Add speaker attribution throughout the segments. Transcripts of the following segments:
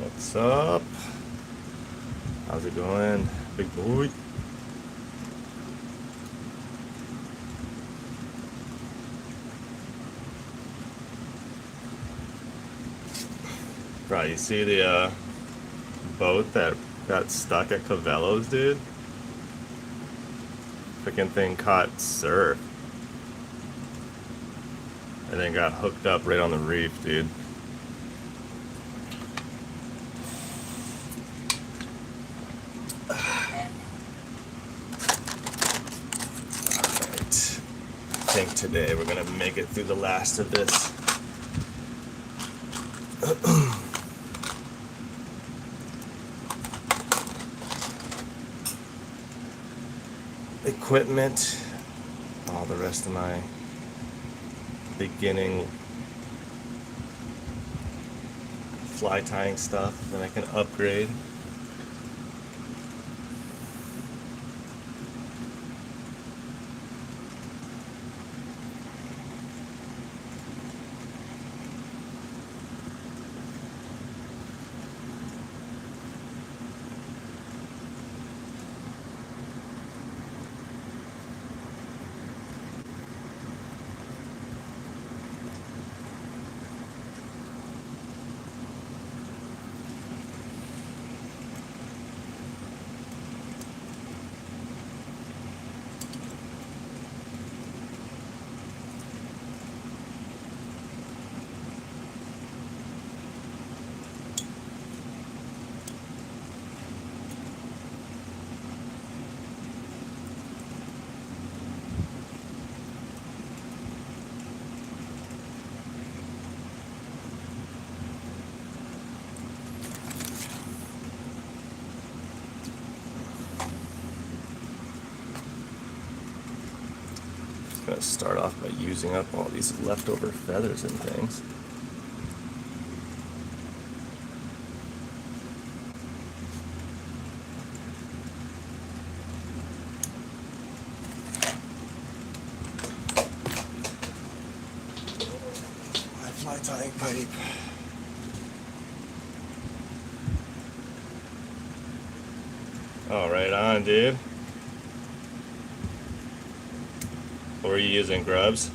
Speaker 1: What's up? How's it going, big boy? Bro, you see the boat that got stuck at Cavello's, dude? Freaking thing caught surf and then got hooked up right on the reef, dude. Alright. I think today we're gonna make it through the last of this. Equipment, all the rest of my beginning fly tying stuff, then I can upgrade. Gonna start off by using up all these leftover feathers and things. My fly tying pipe. Oh, right on, dude. What were you using, grubs?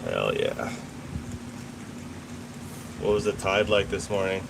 Speaker 1: Hell yeah. What was the tide like this morning?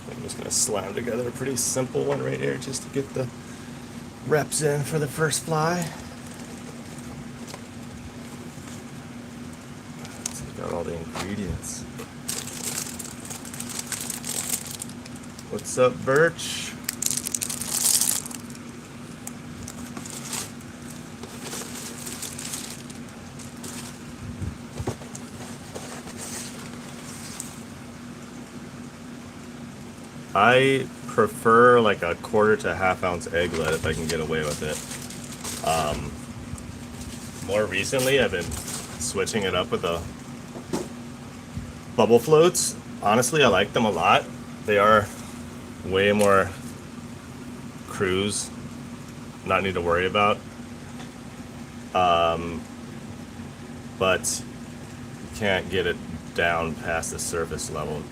Speaker 1: I'm just gonna slam together a pretty simple one right here just to get the reps in for the first fly. the ingredients. What's up, Birch? I prefer like a quarter to half ounce egglet if I can get away with it. More recently, I've been switching it up with the bubble floats. Honestly, I like them a lot. They are way more cruise, not need to worry about. But you can't get it down past the surface level.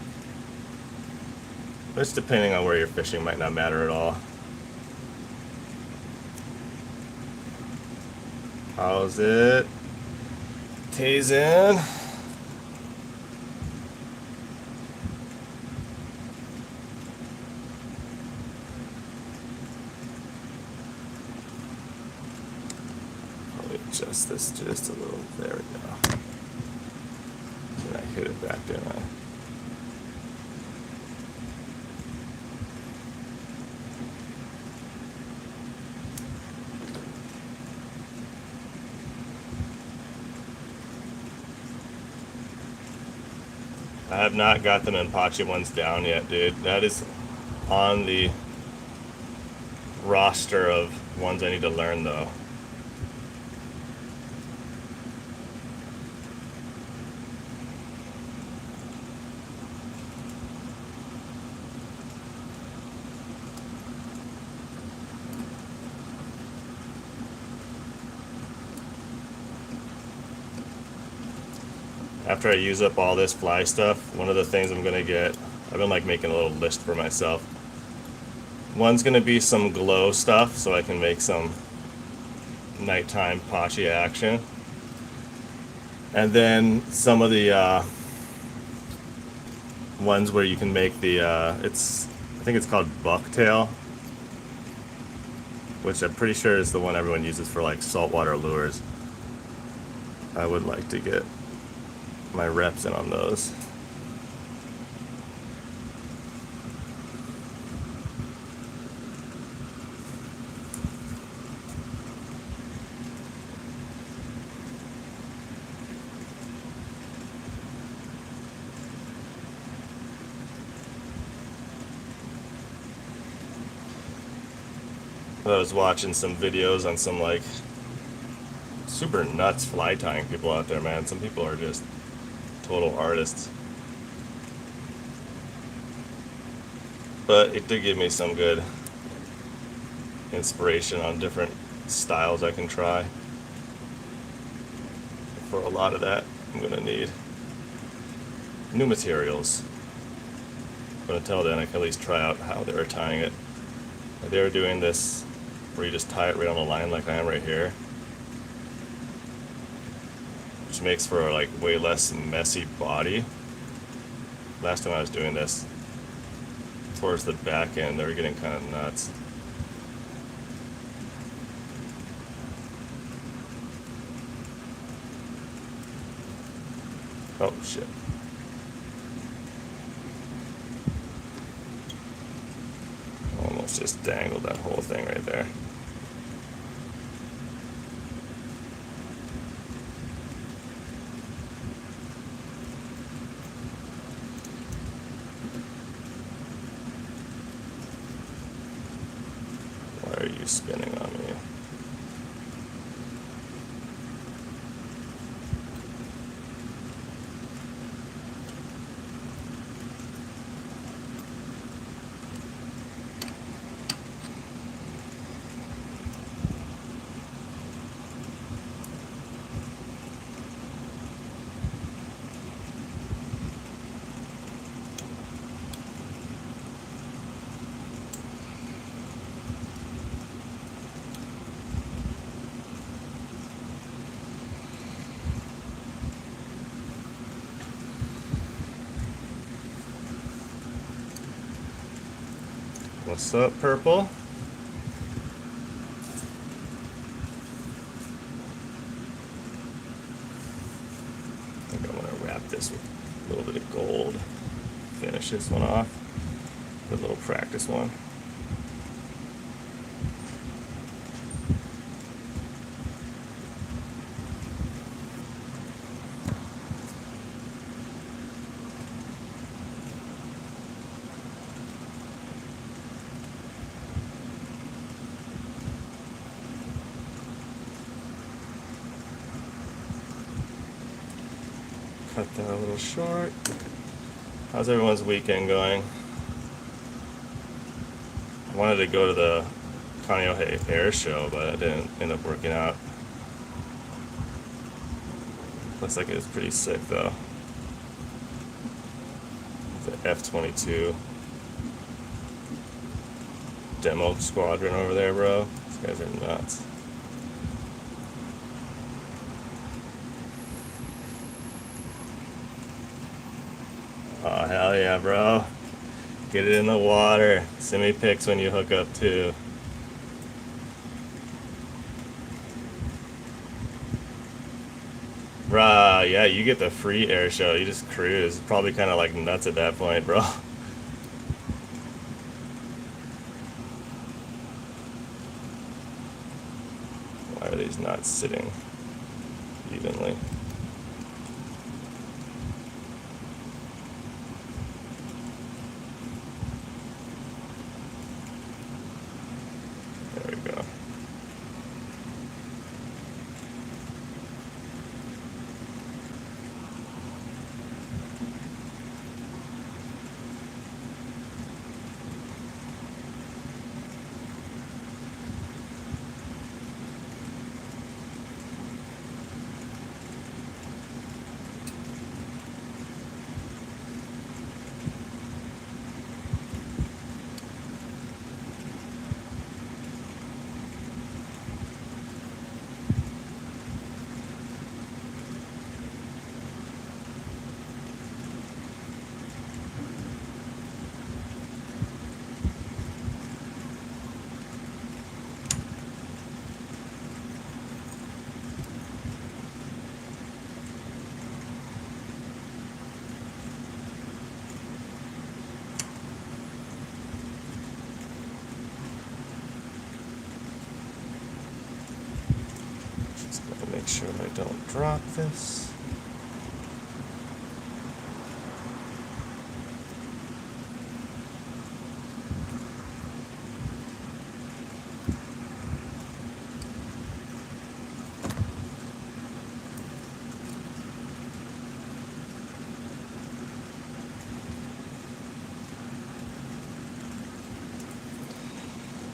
Speaker 1: Which, depending on where you're fishing, might not matter at all. How's it? Tazen. Probably adjust this just a little. There we go. And I hit it back, didn't I? I have not got the Minpachi ones down yet, dude. That is on the roster of ones I need to learn, though. After I use up all this fly stuff, one of the things I'm gonna get, I've been like making a little list for myself. One's gonna be some glow stuff so I can make some nighttime Pachi action. And then some of the ones where you can make the, I think it's called bucktail, which I'm pretty sure is the one everyone uses for like saltwater lures. I would like to get my reps in on those. I was watching some videos on some like super nuts fly tying people out there, man. Some people are just total artists. But it did give me some good inspiration on different styles I can try. For a lot of that, I'm gonna need new materials. But until then, I can at least try out how they were tying it. They were doing this where you just tie it right on the line like I am right here, which makes for a like way less messy body. Last time I was doing this, towards the back end, they were getting kind of nuts. Oh shit. Almost just dangled that whole thing right there. Why are you spinning on me? What's up, Purple? I think I'm gonna wrap this with a little bit of gold. Finish this one off. Put a little practice one. Cut that a little short. How's everyone's weekend going? I wanted to go to the Kaneohe Air Show, but it didn't end up working out. Looks like it was pretty sick though. The F-22 demo squadron over there, bro. These guys are nuts. Oh, hell yeah, bro. Get it in the water. Send me pics when you hook up, too. Bruh, yeah, you get the free air show. You just cruise. Probably kind of like nuts at that point, bro. Why are these not sitting evenly? There we go. Just gotta make sure I don't drop this.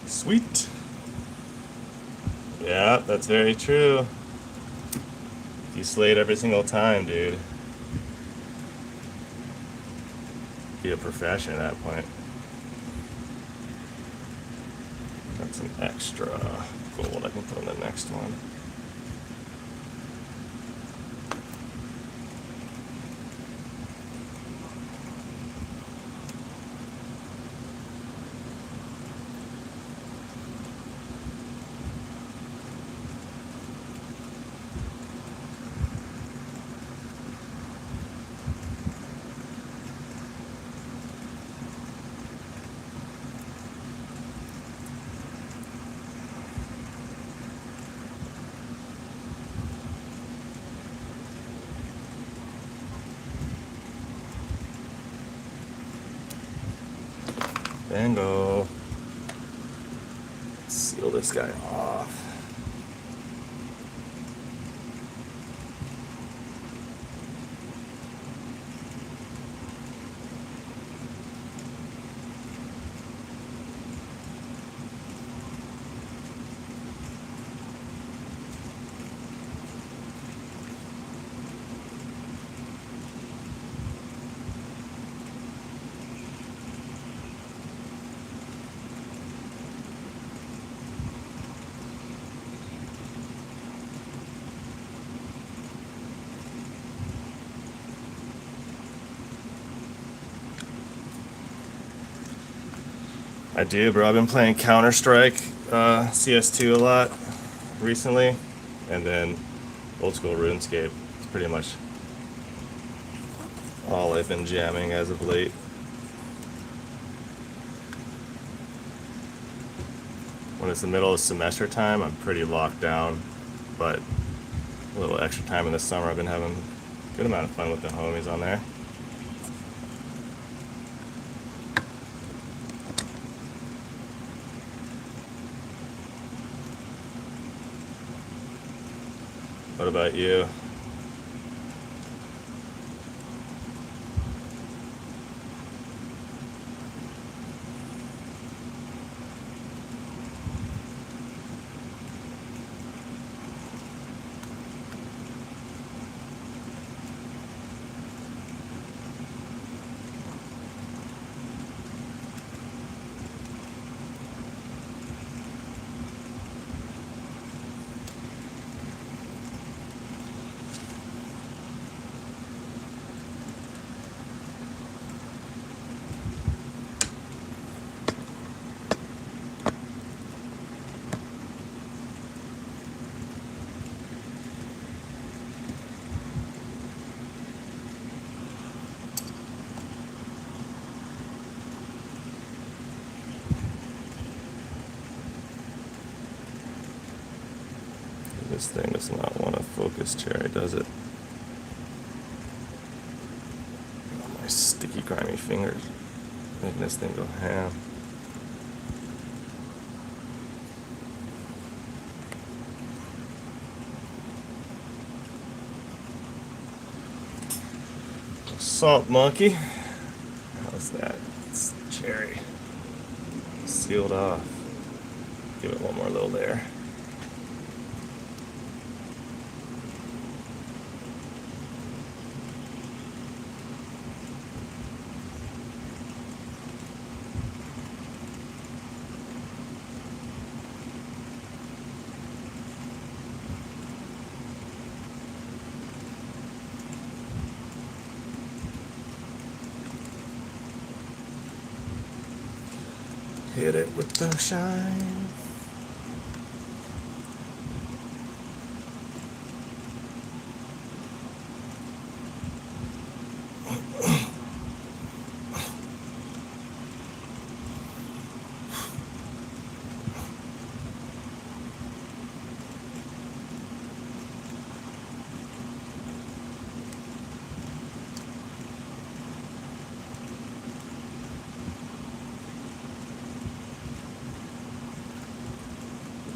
Speaker 1: Sweet. Yeah, that's very true. You slayed every single time, dude. Be a profession at that point. Got some extra gold I can put on the next one. Bingo. Seal this guy off. I do, bro. I've been playing Counter-Strike, CS2 a lot recently, and then old school RuneScape. It's pretty much all I've been jamming as of late. When it's the middle of semester time, I'm pretty locked down, but a little extra time in the summer, I've been having a good amount of fun with the homies on there. What about you? This thing does not want to focus, Cherry, does it? Oh, my sticky, grimy fingers making this thing go ham. Salt monkey. How's that? It's Cherry. Sealed off. Give it one more little layer. Hit it with the shine.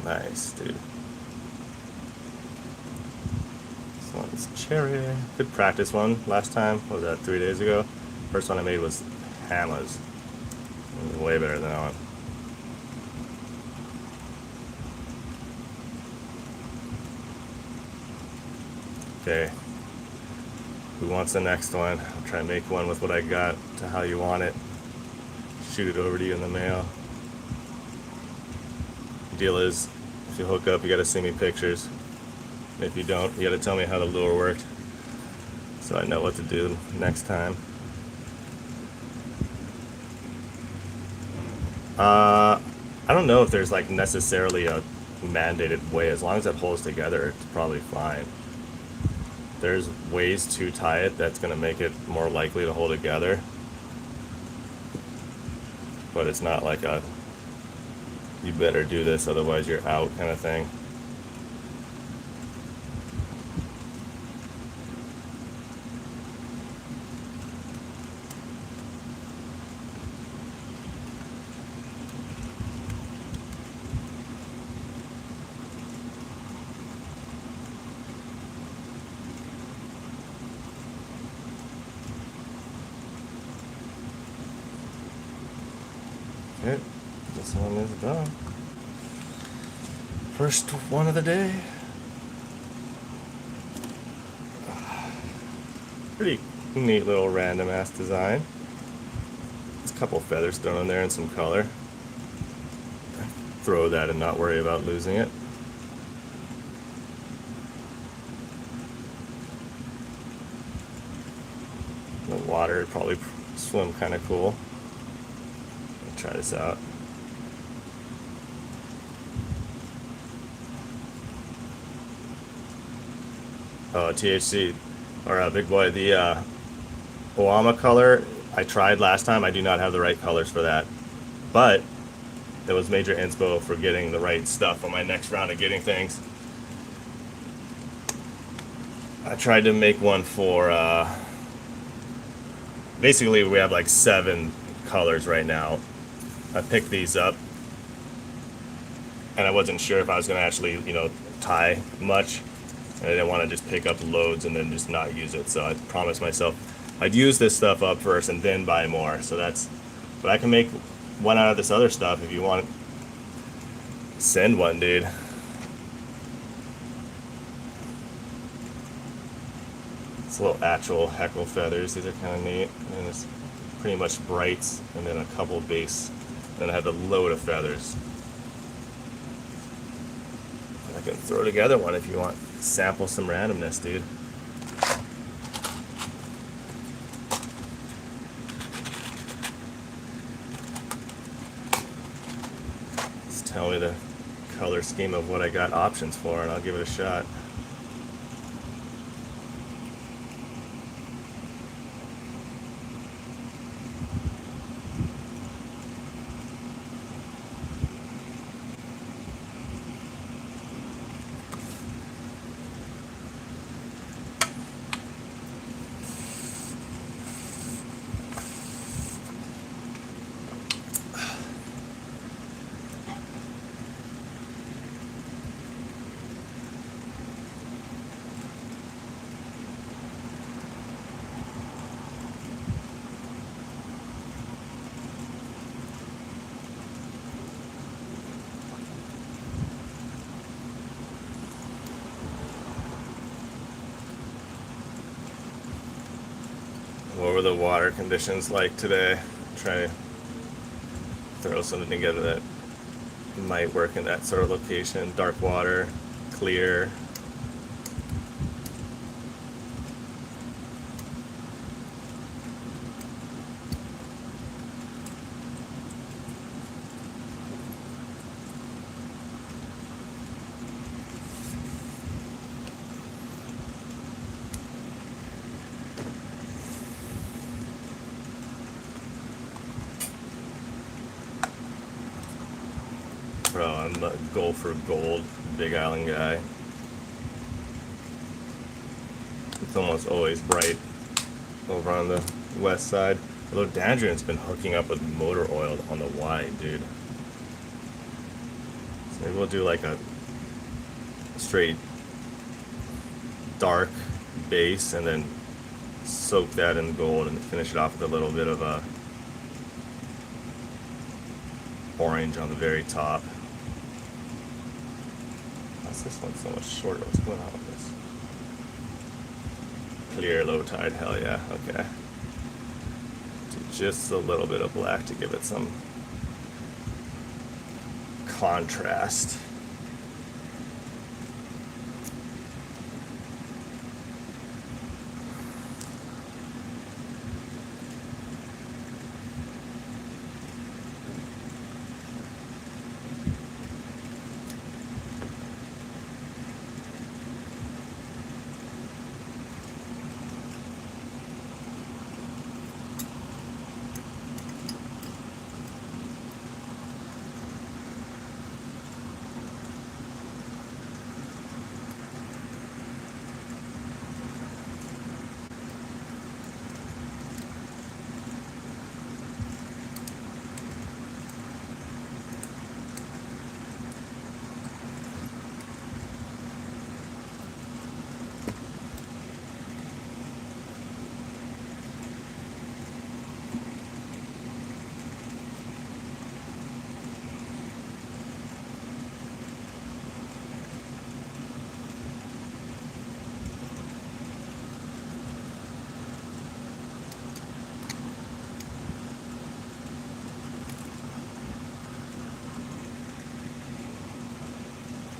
Speaker 1: Nice, dude. This one's Cherry. Good practice one last time. What was that, 3 days ago? First one I made was Hammers. It was way better than that one. Okay. Who wants the next one? I'll try and make one with what I got to how you want it. Shoot it over to you in the mail. Deal is, if you hook up, you gotta send me pictures. And if you don't, you gotta tell me how the lure worked, so I know what to do next time. I don't know if there's like necessarily a mandated way. As long as it holds together, it's probably fine. There's ways to tie it that's gonna make it more likely to hold together, but it's not like a you better do this otherwise you're out kind of thing. Okay, this one is done. First one of the day. Pretty neat little random ass design. There's a couple feathers thrown in there and some color. Throw that and not worry about losing it. The water would probably swim kind of cool. Let's try this out. Oh, THC, or Big Boy, the Oama color, I tried last time. I do not have the right colors for that. But that was major inspo for getting the right stuff on my next round of getting things. I tried to make one for, basically we have like 7 colors right now. I picked these up and I wasn't sure if I was going to actually, tie much. And I didn't want to just pick up loads and then just not use it. So I promised myself I'd use this stuff up first and then buy more. So but I can make one out of this other stuff if you want. Send one, dude. It's little actual heckle feathers. These are kind of neat. And it's pretty much brights and then a couple base. Then I have a load of feathers. I can throw together one if you want. Sample some randomness, dude. Just tell me the color scheme of what I got options for and I'll give it a shot. What were the water conditions like today? Try to throw something together that might work in that sort of location. Dark water, clear. Bro, I'm a goal for gold Big Island guy. It's almost always bright over on the west side. Although Dandrian's been hooking up with motor oil on the wide, dude. So maybe we'll do like a straight dark base and then soak that in gold and finish it off with a little bit of a orange on the very top. Why's this one so much shorter? What's going on with this? Clear, low tide, hell yeah, okay. Do just a little bit of black to give it some contrast.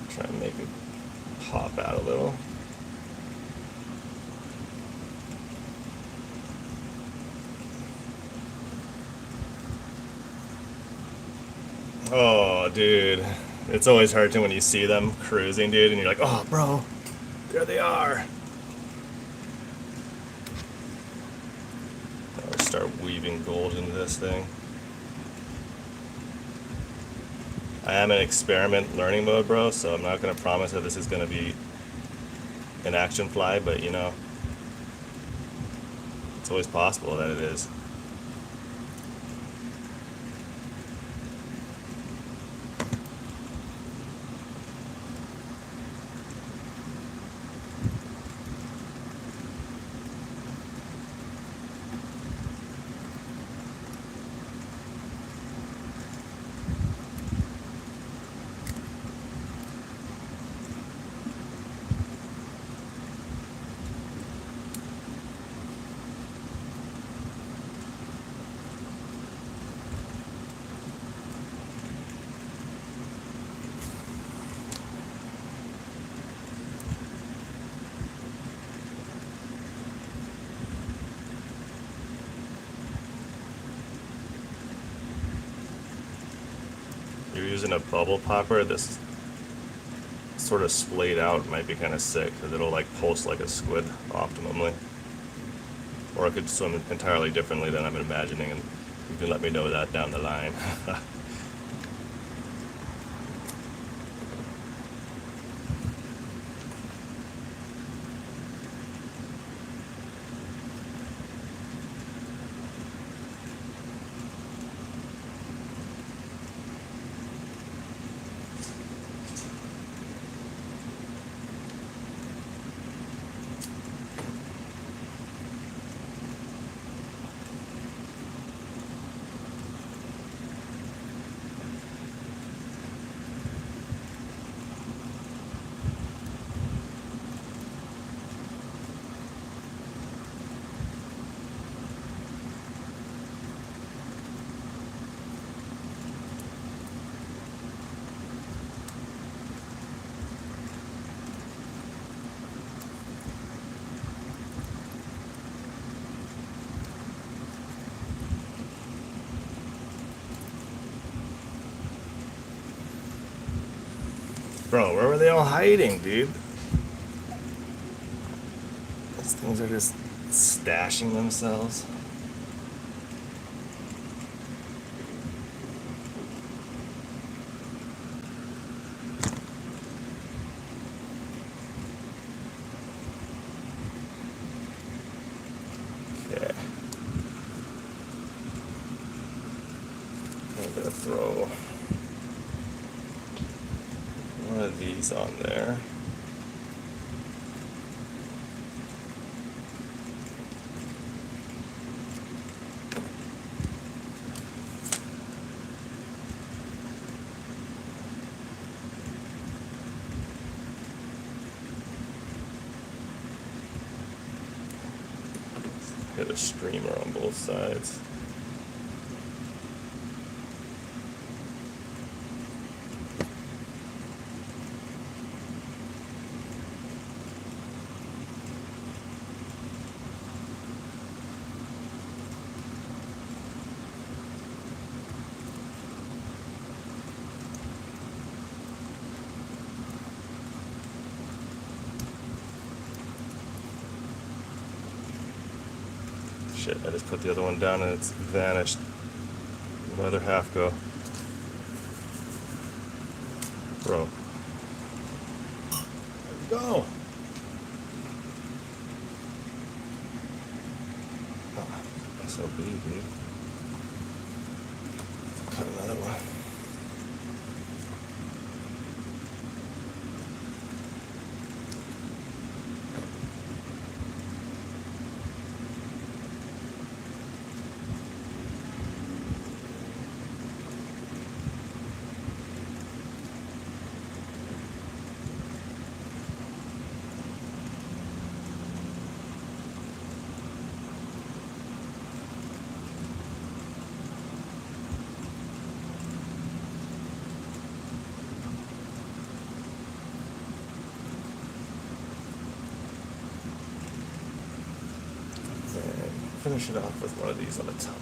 Speaker 1: Try and make it pop out a little. Oh, dude. It's always hurting when you see them cruising, dude, and you're like, oh, bro, there they are. start weaving gold into this thing. I am in experiment learning mode, bro, so I'm not going to promise that this is going to be an action fly, but you know, it's always possible that it is. You're using a bubble popper, this sort of splayed out might be kind of sick because it'll like pulse like a squid optimally. Or it could swim entirely differently than I'm imagining, and you can let me know that down the line. Bro, where were they all hiding, dude? These things are just stashing themselves. Okay. I'm gonna throw one of these on there. Hit a streamer on both sides. Shit, I just put the other one down and it's vanished. Where'd my other half go? Bro. Where'd it go? Oh, SOB, dude. Cut another one. Finish it off with one of these on the top.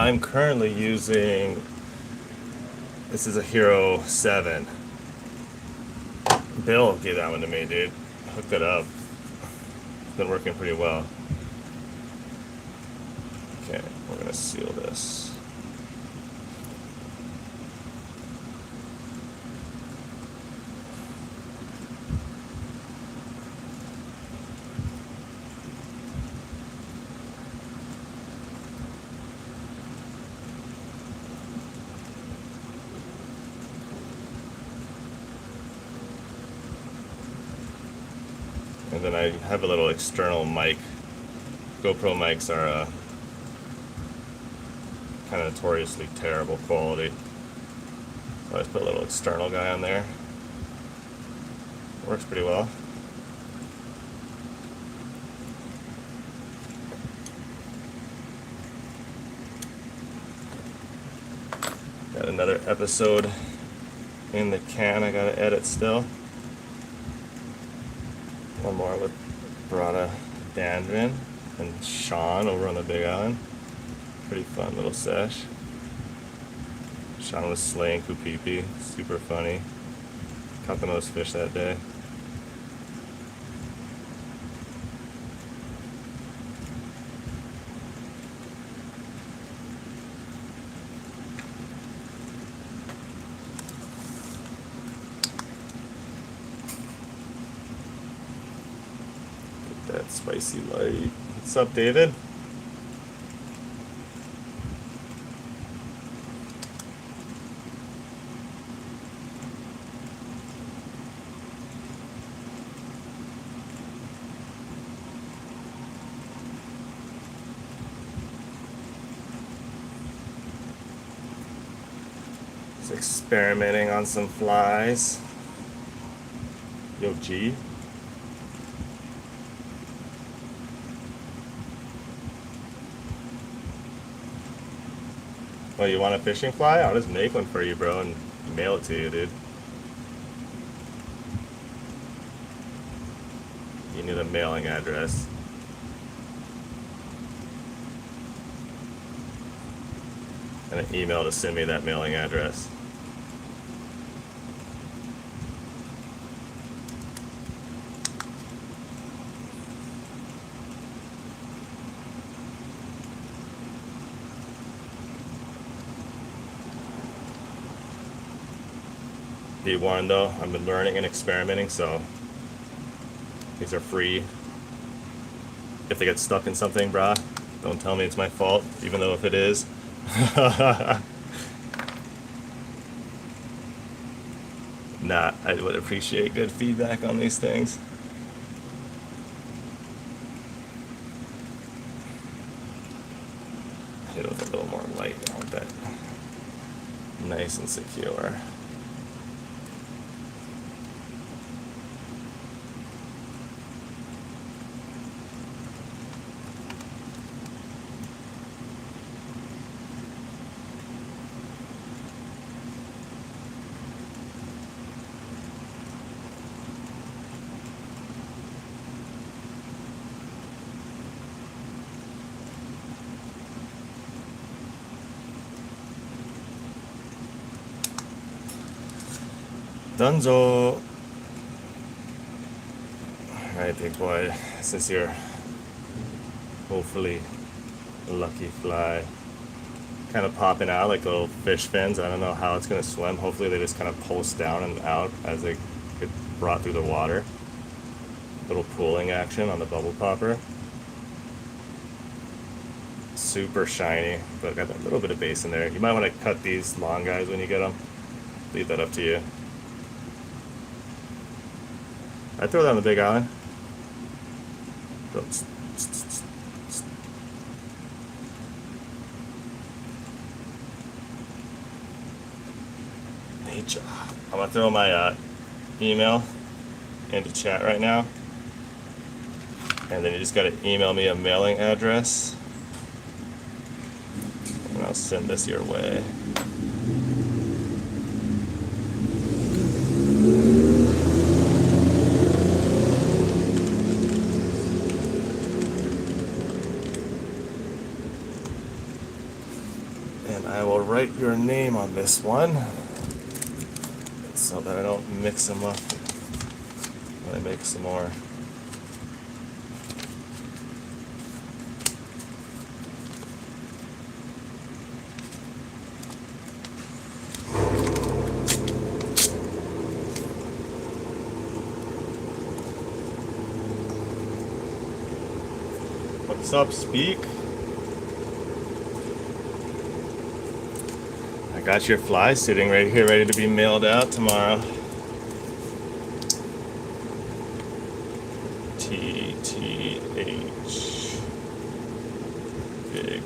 Speaker 1: I'm currently using, this is a Hero 7. Bill gave that one to me, dude. Hooked it up. It's been working pretty well. Okay, we're gonna seal this. And then I have a little external mic. GoPro mics are kind of notoriously terrible quality. So I just put a little external guy on there. Works pretty well. Got another episode in the can I gotta edit still. One more with Brada Dandrin and Sean over on the Big Island. Pretty fun little sesh. Sean was slaying Kupipi, super funny. Caught the most fish that day. Get that spicy light. What's up, David? Just experimenting on some flies. Yo, G. Well, you want a fishing fly? I'll just make one for you, bro, and mail it to you, dude. You need a mailing address. And an email to send me that mailing address. Be warned though, I've been learning and experimenting, so these are free. If they get stuck in something, brah, don't tell me it's my fault, even though if it is. Nah, I would appreciate good feedback on these things. Hit it with a little more light. I want that nice and secure. Dunzo. Alright, big boy, since you're hopefully a lucky fly, kind of popping out like little fish fins. I don't know how it's going to swim. Hopefully they just kind of pulse down and out as they get brought through the water. Little pooling action on the bubble popper. Super shiny, but got that little bit of bass in there. You might want to cut these long guys when you get them. Leave that up to you. I throw that on the Big Island. Nature. I'm gonna throw my email into chat right now, and then you just gotta email me a mailing address, and I'll send this your way. write your name on this one so that I don't mix them up when I make some more. What's up, Speak? I got your fly sitting right here, ready to be mailed out tomorrow. TTH. Big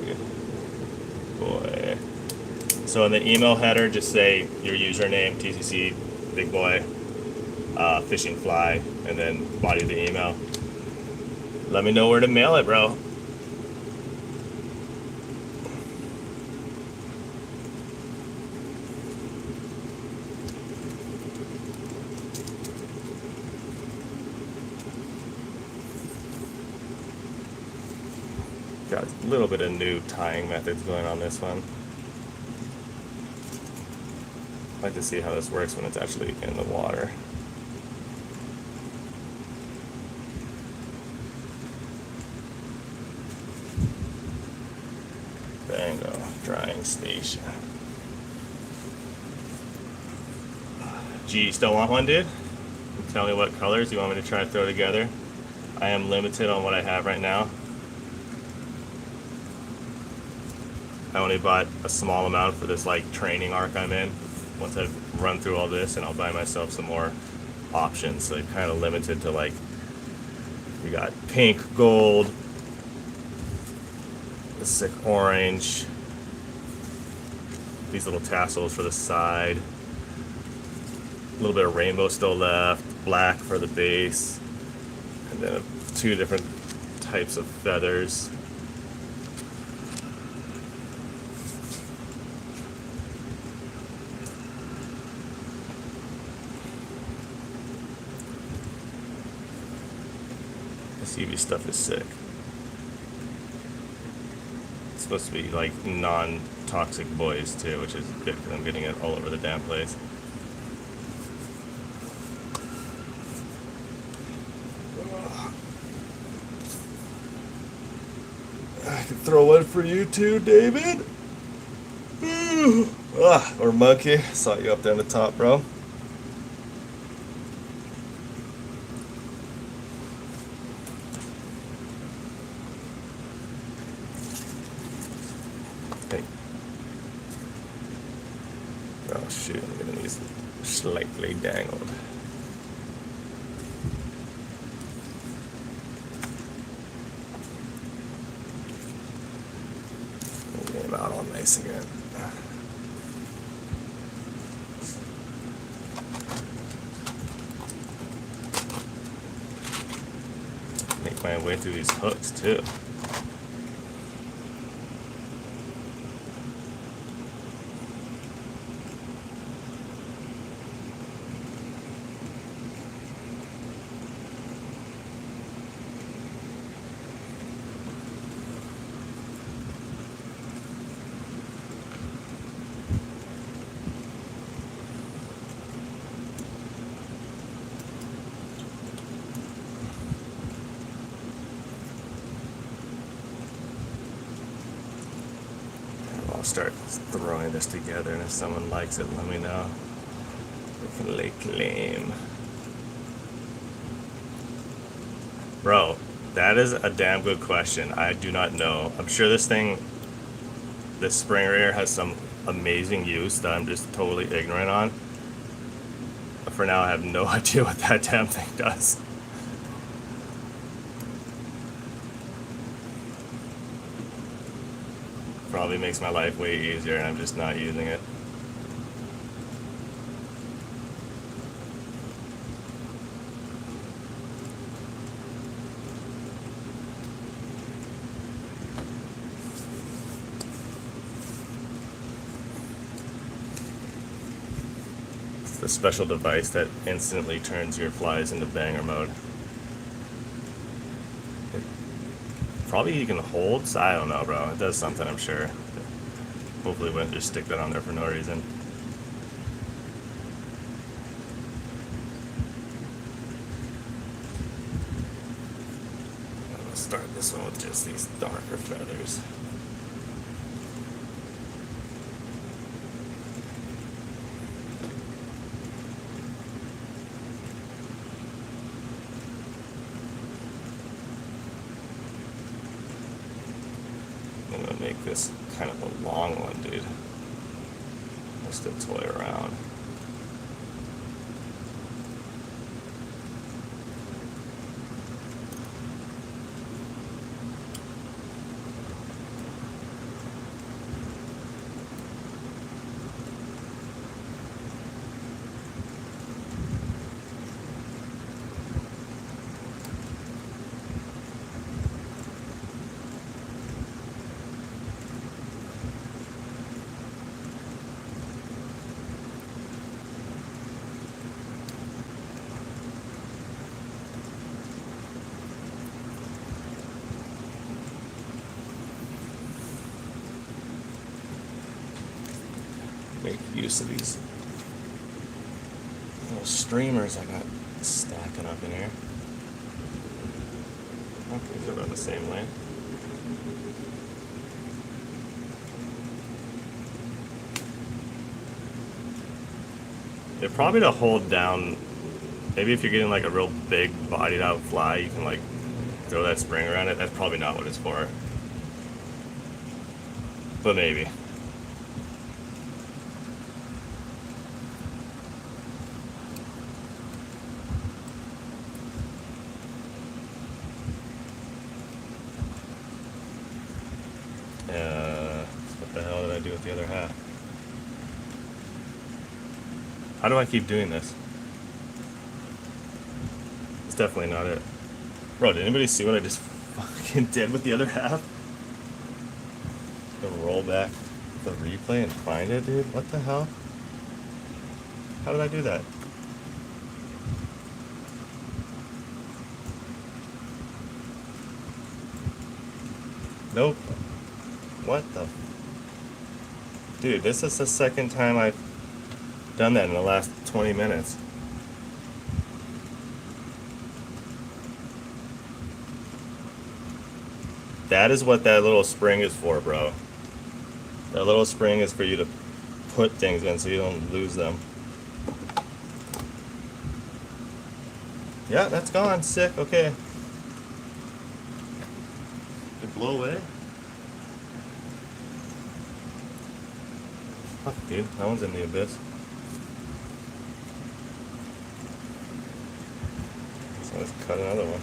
Speaker 1: boy. So in the email header, just say your username, TCC, big boy, fishing fly, and then body of the email. Let me know where to mail it, bro. Got a little bit of new tying methods going on this one. I'd like to see how this works when it's actually in the water. Bango, drying station. Gee, still want one, dude? Tell me what colors you want me to try to throw together. I am limited on what I have right now. I only bought a small amount for this like training arc I'm in. Once I've run through all this, and I'll buy myself some more options. So I'm kind of limited to like, we got pink, gold, the sick orange, these little tassels for the side, a little bit of rainbow still left, black for the base, and then 2 different types of feathers. UV stuff is sick. It's supposed to be like non-toxic boys too, which is good because I'm getting it all over the damn place. I can throw one for you too, David. Or Monkey. Saw you up there on the top, bro. Oh shoot, I'm getting these slightly dangled. Get them out all nice again. Make my way through these hooks too. I'll start throwing this together, and if someone likes it, let me know. We can lay claim. Bro, that is a damn good question. I do not know. I'm sure this spring rear has some amazing use that I'm just totally ignorant on. But for now, I have no idea what that damn thing does. Probably makes my life way easier, and I'm just not using it. It's the special device that instantly turns your flies into banger mode. Probably you can hold, so I don't know, bro. It does something, I'm sure. Hopefully wouldn't just stick that on there for no reason. I'm gonna start this one with just these darker feathers. I'm gonna make this kind of a long one, dude. Just to toy around. Make use of these little streamers I got stacking up in here. Okay, they're about the same length. They're probably to hold down. Maybe if you're getting like a real big bodied out fly, you can like throw that spring around it. That's probably not what it's for. But maybe. What the hell did I do with the other half? How do I keep doing this? It's definitely not it. Bro, did anybody see what I just fucking did with the other half? Gonna roll back the replay and find it, dude? What the hell? How did I do that? Nope. What the? Dude, this is the second time I've done that in the last 20 minutes. That is what that little spring is for, bro. That little spring is for you to put things in so you don't lose them. Yeah, that's gone. Sick. Okay. Did it blow away? Fuck, dude. That one's in the abyss. So let's cut another one.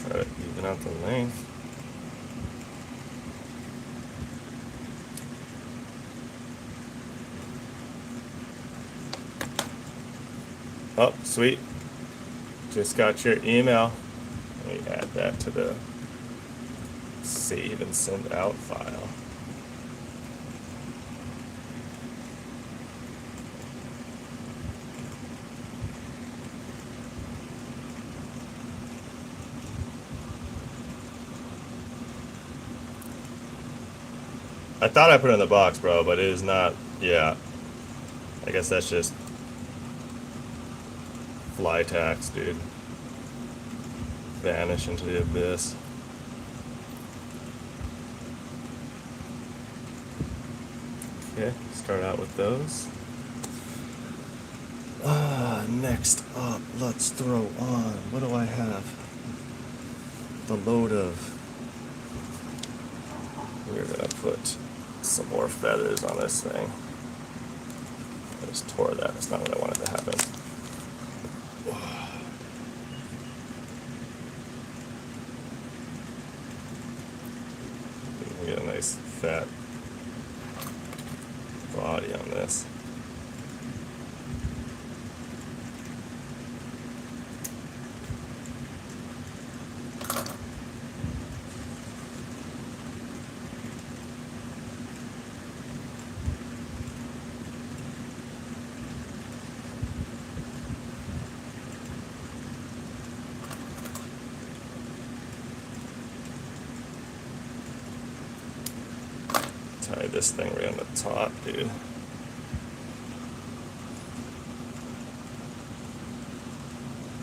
Speaker 1: Try to even out the length. Oh, sweet. Just got your email. Let me add that to the save and send out file. I thought I put it in the box, bro, but it is not. Yeah. I guess that's just fly tax, dude. Vanish into the abyss. Okay, start out with those. Next up, let's throw on. What do I have? The load of. We're gonna put some more feathers on this thing. I just tore that. That's not what I wanted to happen. We get a nice fat body on this. tie this thing right on the top, dude.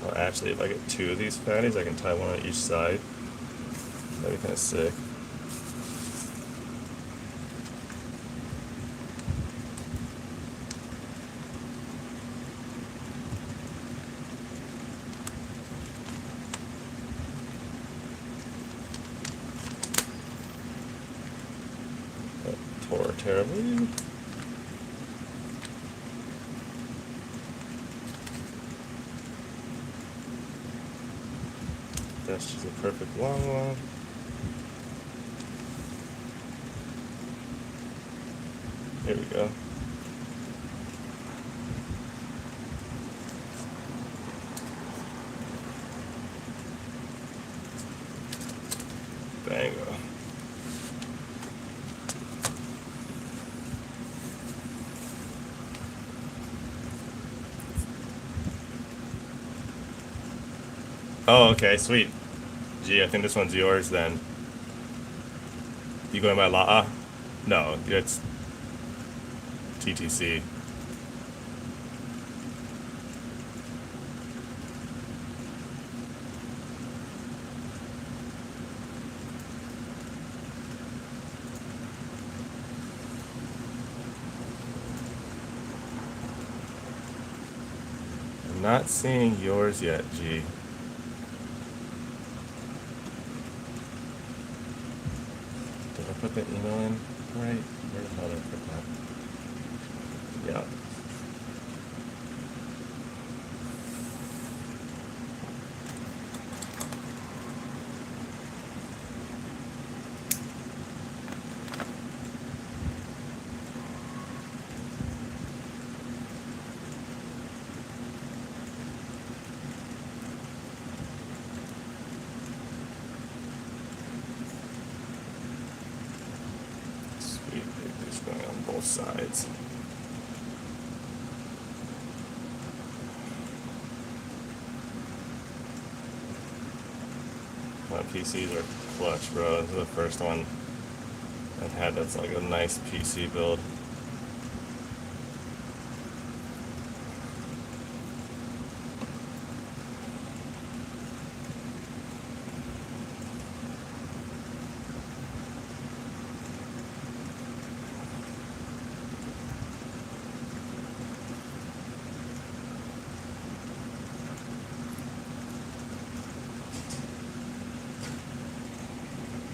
Speaker 1: Well, actually, if I get two of these fatties, I can tie one on each side. That'd be kind of sick. That tore terribly. That's just a perfect long one. Here we go. Bango. Oh, okay, sweet. Gee, I think this one's yours then. You going by La'a? No, it's TTC. I'm not seeing yours yet, G. Did I put the email in right? Where the hell did I put that? Yeah. Sweet, it's going on both sides. My PCs are clutch, bro. This is the first one I've had that's like a nice PC build.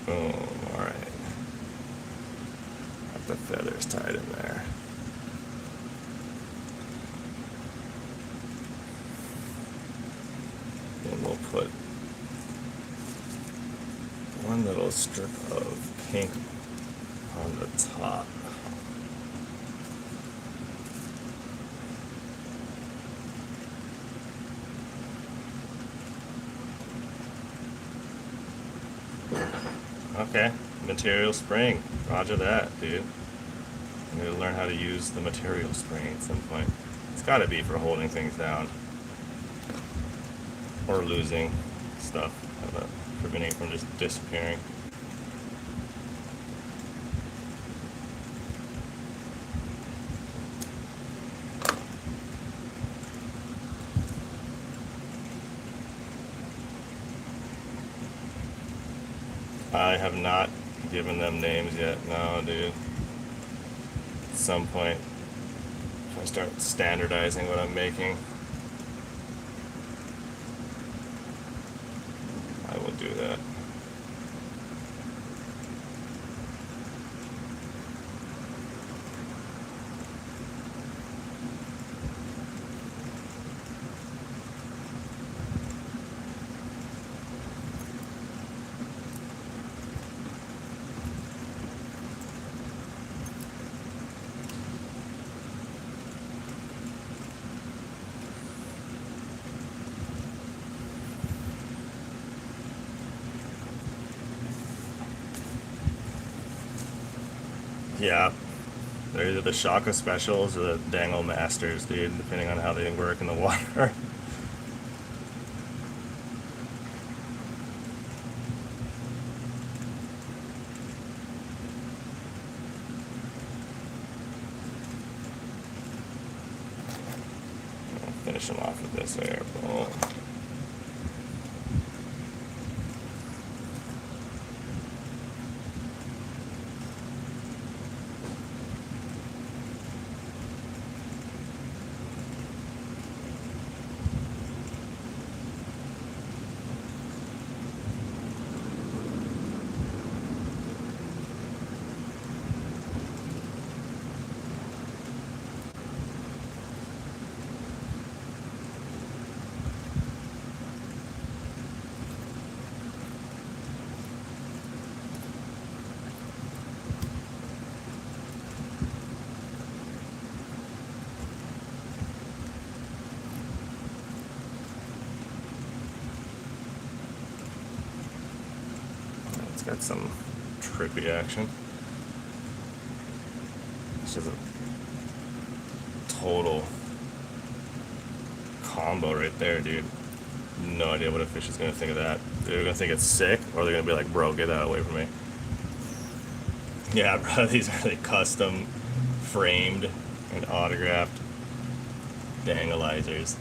Speaker 1: Boom, alright. Got the feathers tied in there. And we'll put one little strip of pink on the top. Okay, material spring. Roger that, dude. I'm gonna learn how to use the material spring at some point. It's gotta be for holding things down. Or losing stuff. Preventing it from just disappearing. I have not given them names yet. No, dude. At some point, if I start standardizing what I'm making, I will do that. Yeah, they're either the Shaka Specials or the Dangle Masters, dude, depending on how they work in the water. finish them off with this here. Boom. It's got some trippy action. It's just a total combo right there, dude. No idea what a fish is gonna think of that. They're gonna think it's sick, or they're gonna be like, bro, get that away from me. Yeah, bro, these are like custom framed and autographed dangleizers.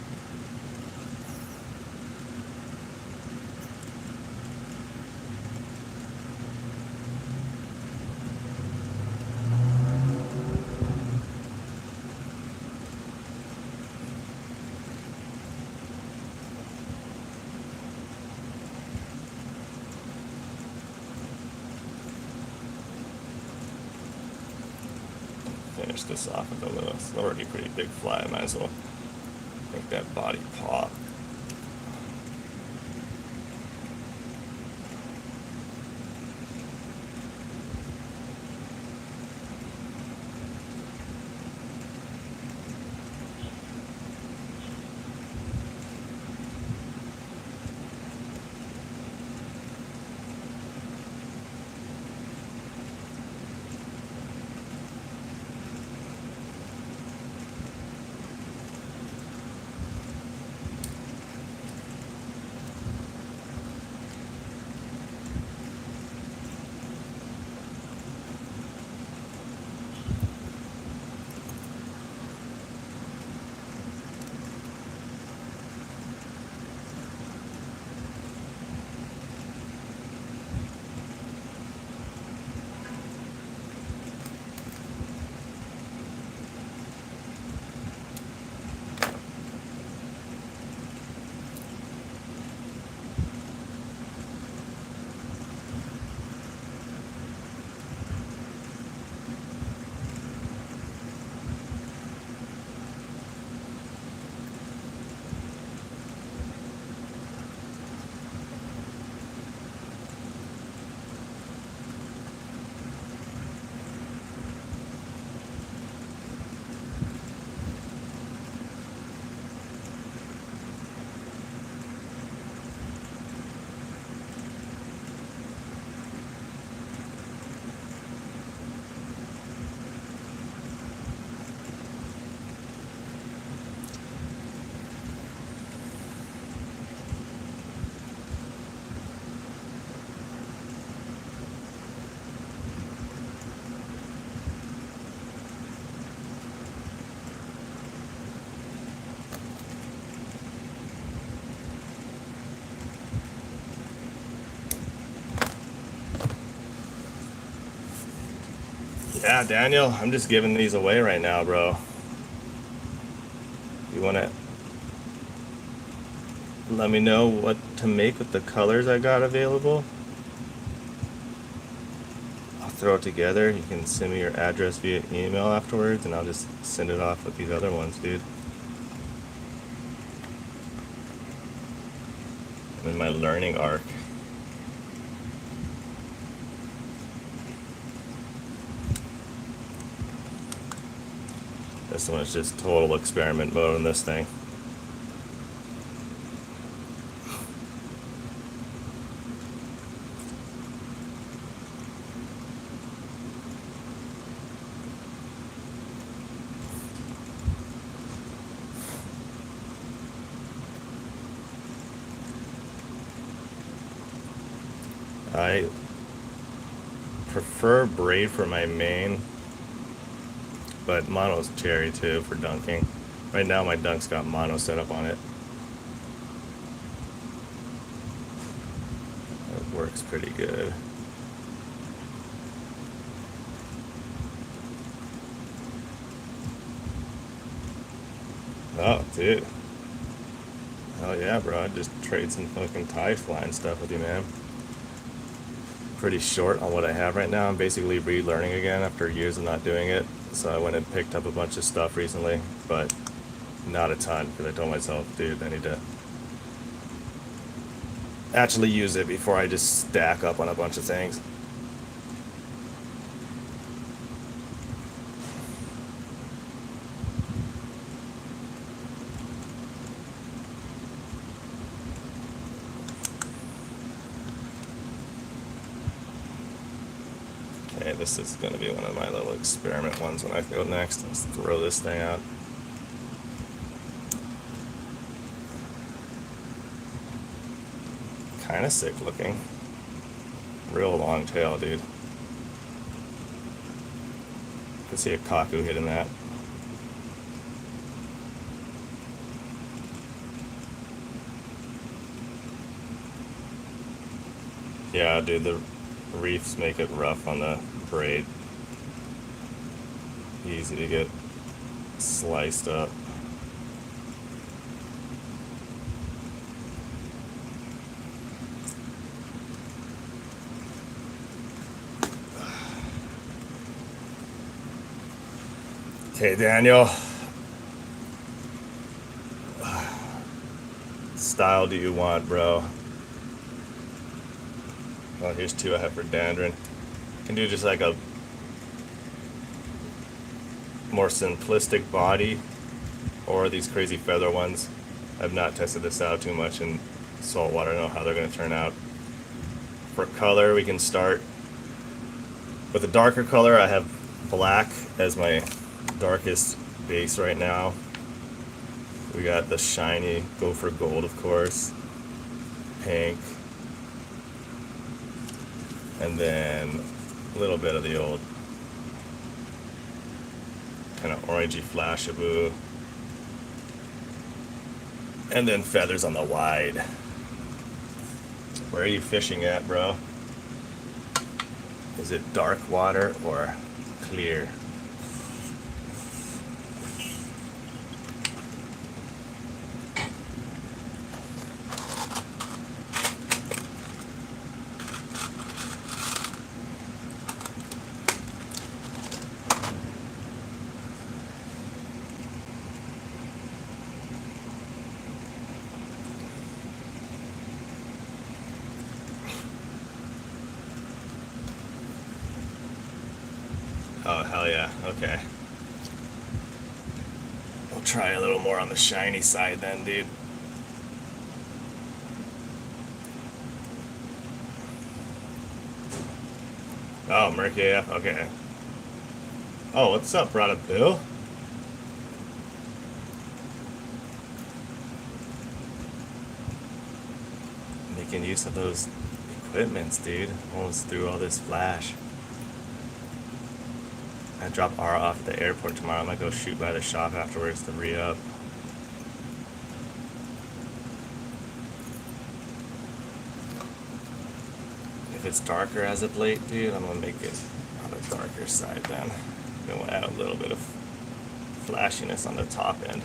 Speaker 1: Finish this off with a little, it's already a pretty big fly, I might as well make that body pop. Yeah, Daniel, I'm just giving these away right now, bro. You want to let me know what to make with the colors I got available? I'll throw it together. You can send me your address via email afterwards, and I'll just send it off with these other ones, dude. I'm in my learning arc. This one is just total experiment mode in this thing. I prefer braid for my main, but mono's cherry too for dunking. Right now my dunk's got mono set up on it. It works pretty good. Oh, dude. Oh yeah, bro. I'd just trade some fucking tie flying stuff with you, man. Pretty short on what I have right now. I'm basically relearning again after years of not doing it. So I went and picked up a bunch of stuff recently, but not a ton, because I told myself, dude, I need to actually use it before I just stack up on a bunch of things. Okay, this is going to be one of my little experiment ones when I go next. Let's throw this thing out. Kind of sick looking. Real long tail, dude. Could see a Kaku hitting that. Yeah, dude, the reefs make it rough on the braid. Easy to get sliced up. Okay, Daniel. Style do you want, bro? Well, here's two I have for Dandrin. Can do just like a more simplistic body, or these crazy feather ones. I've not tested this out too much in saltwater. I don't know how they're going to turn out. For color, we can start with a darker color. I have black as my darkest base right now. We got the shiny Gopher Gold, of course, pink, and then a little bit of the old kind of orangey Flashaboo, and then feathers on the wide. Where are you fishing at, bro? Is it dark water or clear? Oh, hell yeah. Okay. We'll try a little more on the shiny side then, dude. Oh, Murky AF. Okay. Oh, what's up, brother Bill? Making use of those equipments, dude. Almost through all this flash. I drop R off at the airport tomorrow. I might go shoot by the shop afterwards to re-up. If it's darker as of late, dude, I'm gonna make it on the darker side then. I'm gonna add a little bit of flashiness on the top end.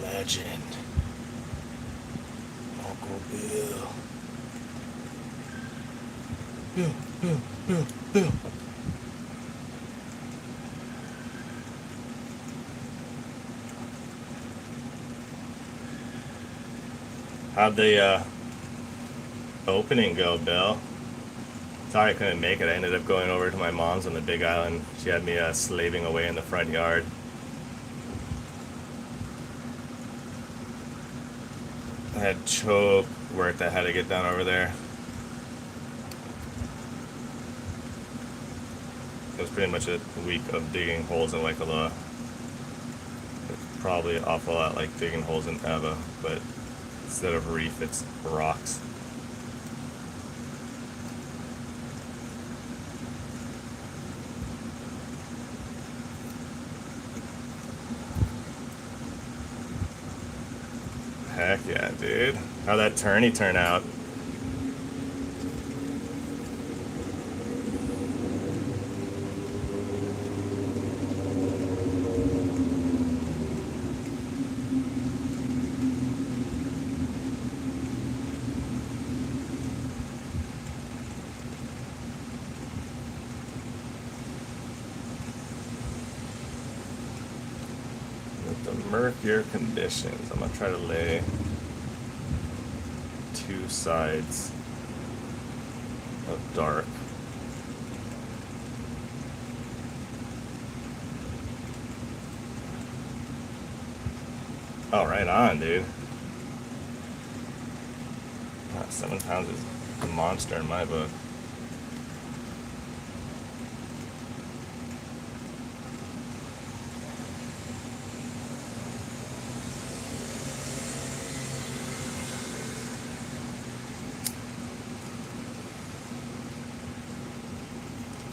Speaker 1: Legend. Uncle Bill. Bill. How'd the opening go, Bill? Sorry I couldn't make it. I ended up going over to my mom's on the Big Island. She had me slaving away in the front yard. I had choke work that I had to get done over there. It was pretty much a week of digging holes in Waikoloa. Probably an awful lot like digging holes in Eva, but instead of reef, it's rocks. Heck yeah, dude. How'd that tourney turn out? With the murkier conditions, I'm gonna try to lay two sides of dark. Oh, right on, dude. 7 pounds is a monster in my book.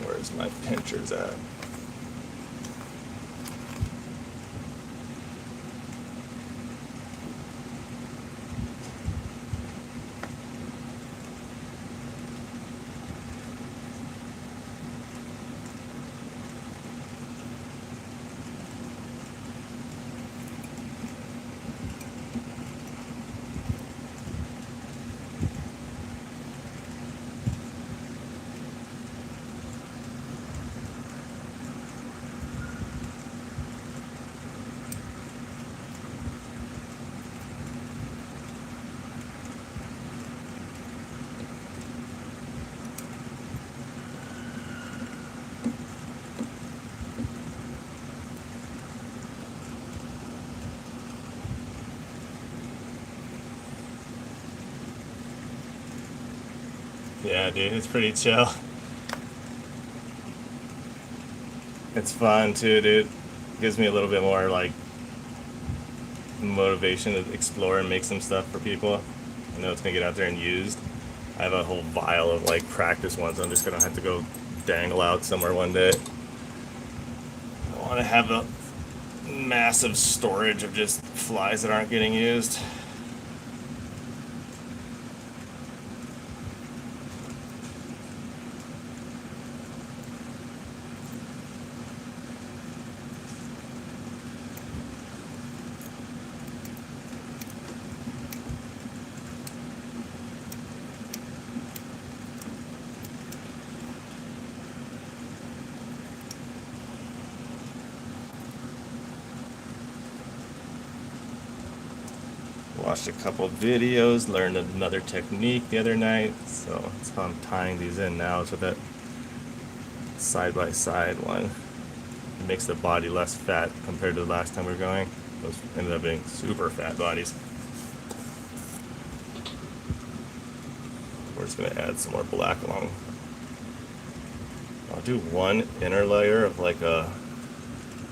Speaker 1: Where's my pinchers at? Yeah, dude, it's pretty chill. It's fun too, dude. Gives me a little bit more like motivation to explore and make some stuff for people. I know it's gonna get out there and used. I have a whole vial of like practice ones. I'm just gonna have to go dangle out somewhere one day. I want to have a massive storage of just flies that aren't getting used. Watched a couple videos, learned another technique the other night, so that's how I'm tying these in now. So that side by side one, it makes the body less fat compared to the last time we were going. Those ended up being super fat bodies. We're just gonna add some more black along. I'll do one inner layer of like a,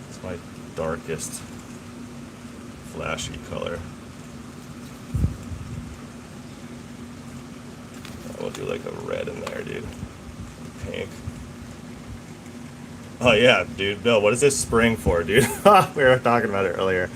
Speaker 1: it's my darkest flashy color. We'll do like a red in there, dude. Pink. Oh yeah, dude. Bill, what is this spring for, dude? We were talking about it earlier.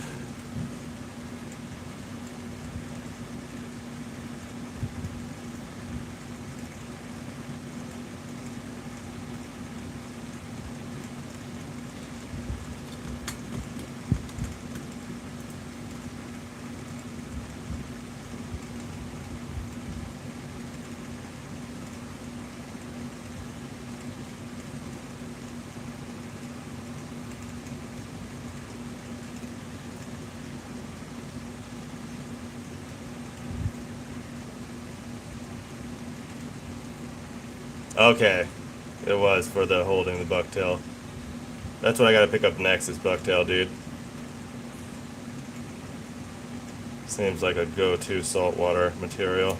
Speaker 1: Okay. It was for the holding the bucktail. That's what I gotta pick up next is bucktail, dude. Seems like a go-to saltwater material.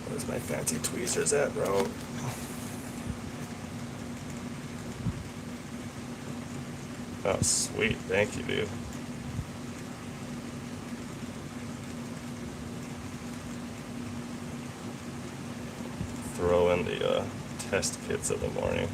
Speaker 1: Where's my fancy tweezers at, bro? Oh, sweet. Thank you, dude. Throw in the test kits of the morning.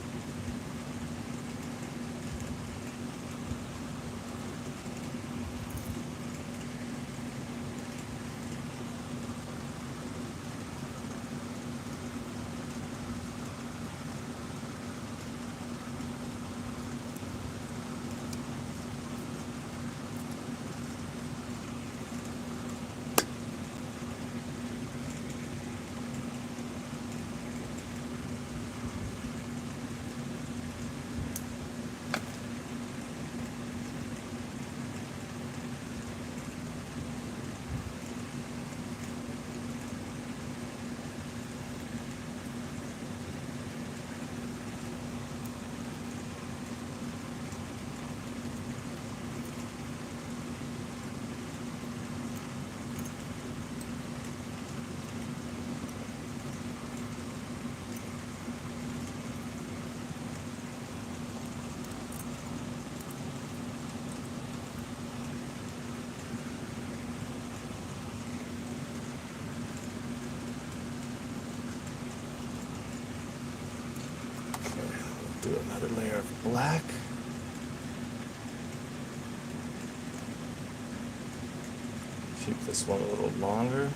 Speaker 1: Do another layer of black. Keep this one a little longer.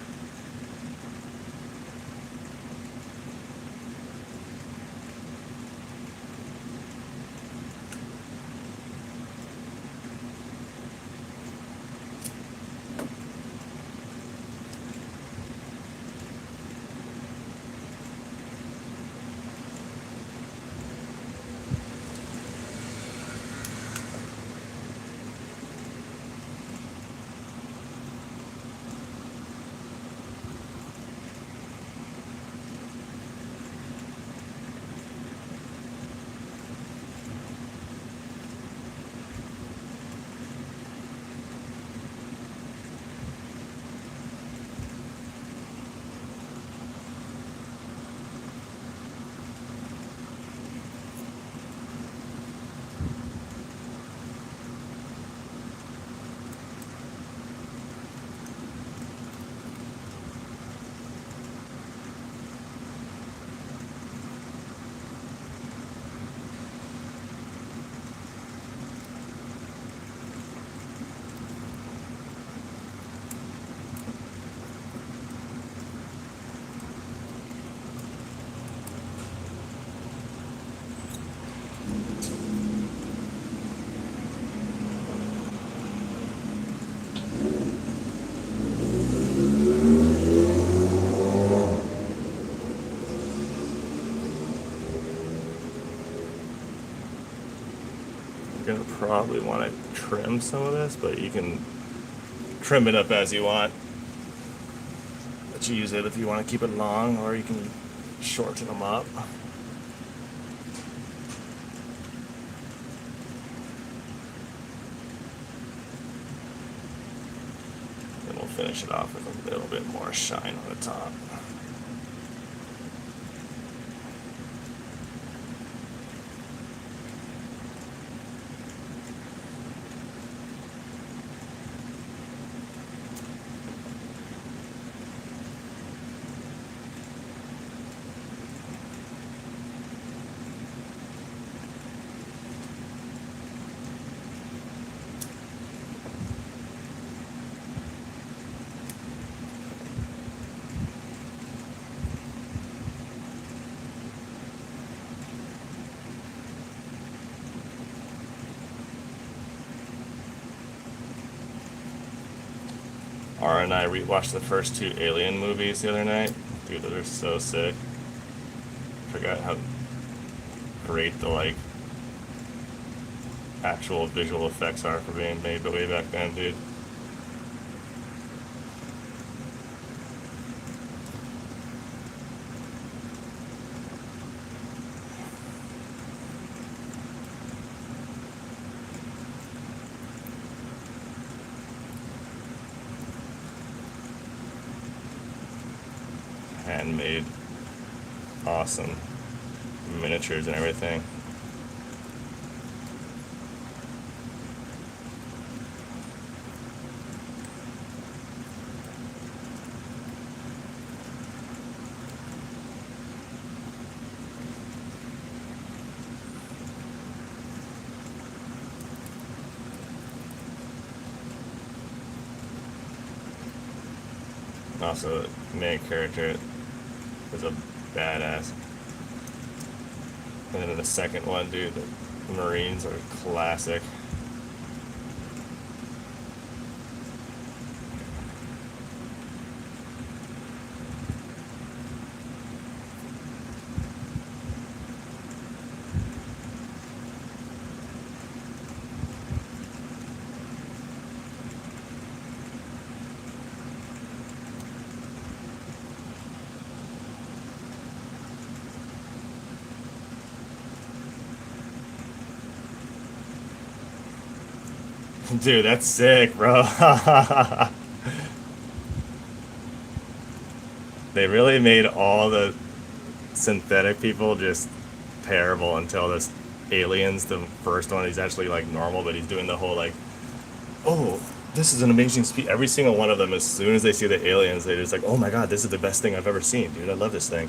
Speaker 1: You're gonna probably want to trim some of this, but you can trim it up as you want. But you use it if you want to keep it long, or you can shorten them up. Then we'll finish it off with a little bit more shine on the top. R and I rewatched the first two Alien movies the other night. Dude, those are so sick. Forgot how great the actual visual effects are for being made way back then, dude. Handmade, awesome miniatures and everything. Also, the main character is a badass. And then in the second one, dude, the Marines are classic. Dude, that's sick, bro. They really made all the synthetic people just terrible until this aliens, the first one, he's actually like normal, but he's doing the whole like, oh, this is an amazing speed. Every single one of them, as soon as they see the aliens, they're just like, oh my god, this is the best thing I've ever seen, dude. I love this thing.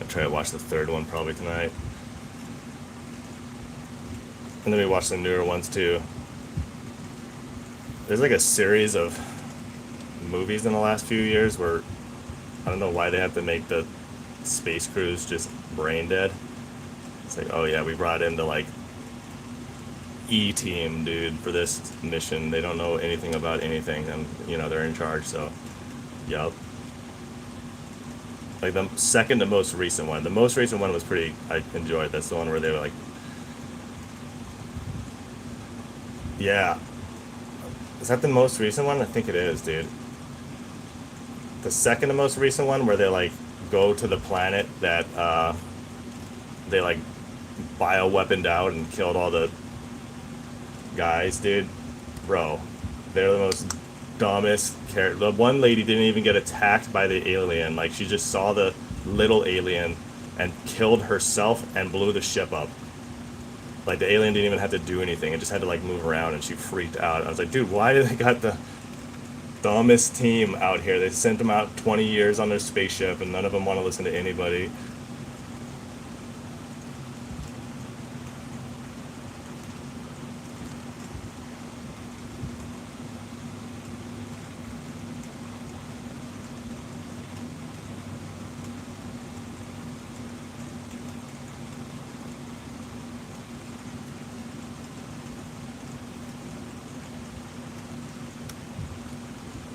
Speaker 1: I'll try to watch the third one probably tonight. And then we watch the newer ones too. There's like a series of movies in the last few years where I don't know why they have to make the space crews just brain dead. It's like, oh yeah, we brought in the like E team, dude, for this mission. They don't know anything about anything, and you know they're in charge. So, yup. Like the second to most recent one. The most recent one was pretty. I enjoyed. That's the one where they were like, yeah. Is that the most recent one? I think it is, dude. The second to most recent one where they like go to the planet that they like bioweaponed out and killed all the guys, dude. Bro, they're the most dumbest character. The one lady didn't even get attacked by the alien. Like she just saw the little alien and killed herself and blew the ship up. Like the alien didn't even have to do anything. It just had to like move around, and she freaked out. I was like, dude, why do they got the dumbest team out here? They sent them out 20 years on their spaceship, and none of them want to listen to anybody.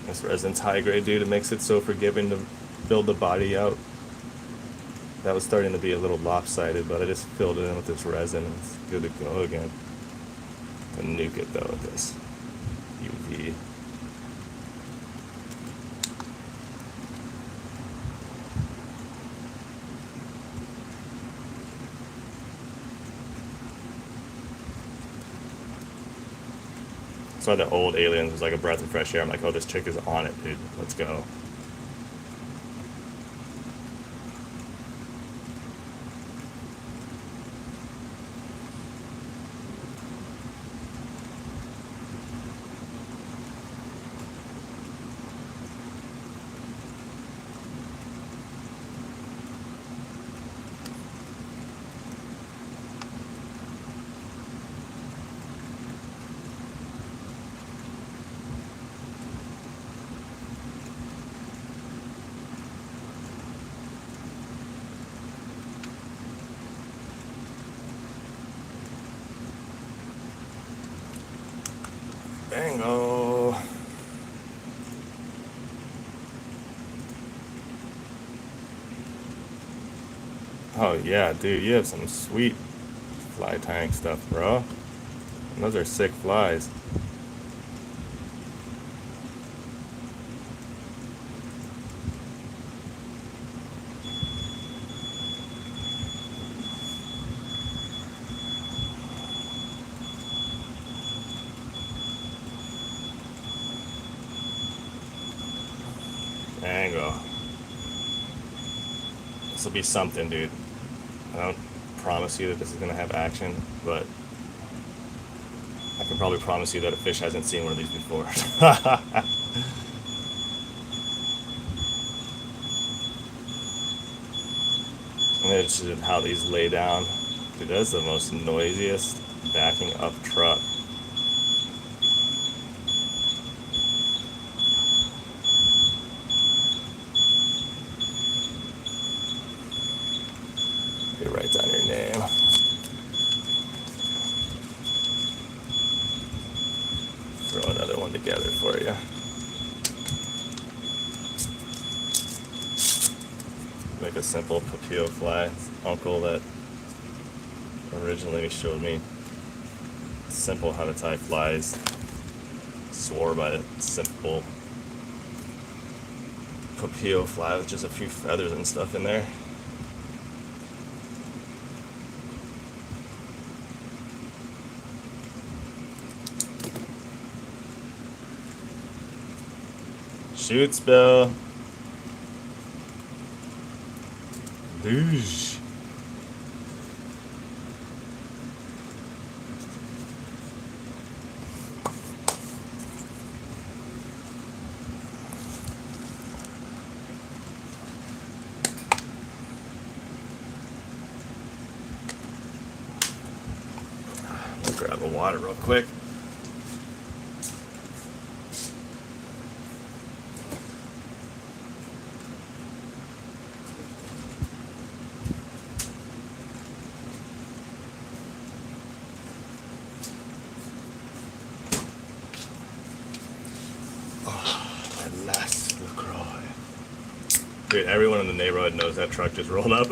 Speaker 1: This resin's high grade, dude. It makes it so forgiving to build the body out. That was starting to be a little lopsided, but I just filled it in with this resin, and it's good to go again. To nuke it though with this UV. That's why the old Aliens was like a breath of fresh air. I'm like, oh, this chick is on it, dude. Let's go. Bingo. Oh yeah, dude, you have some sweet fly tying stuff, bro. And those are sick flies. Bingo. This will be something, dude. I don't promise you that this is gonna have action, but I can probably promise you that a fish hasn't seen one of these before. And it's just how these lay down. Dude, that's the most noisiest backing up truck. It writes down your name. Throw another one together for you. Make a simple papillo fly. Uncle that originally showed me simple how to tie flies swore by a simple papillo fly with just a few feathers and stuff in there. Shoot, Spill. Douche. I'll grab a water real quick. Dude, everyone in the neighborhood knows that truck just rolled up.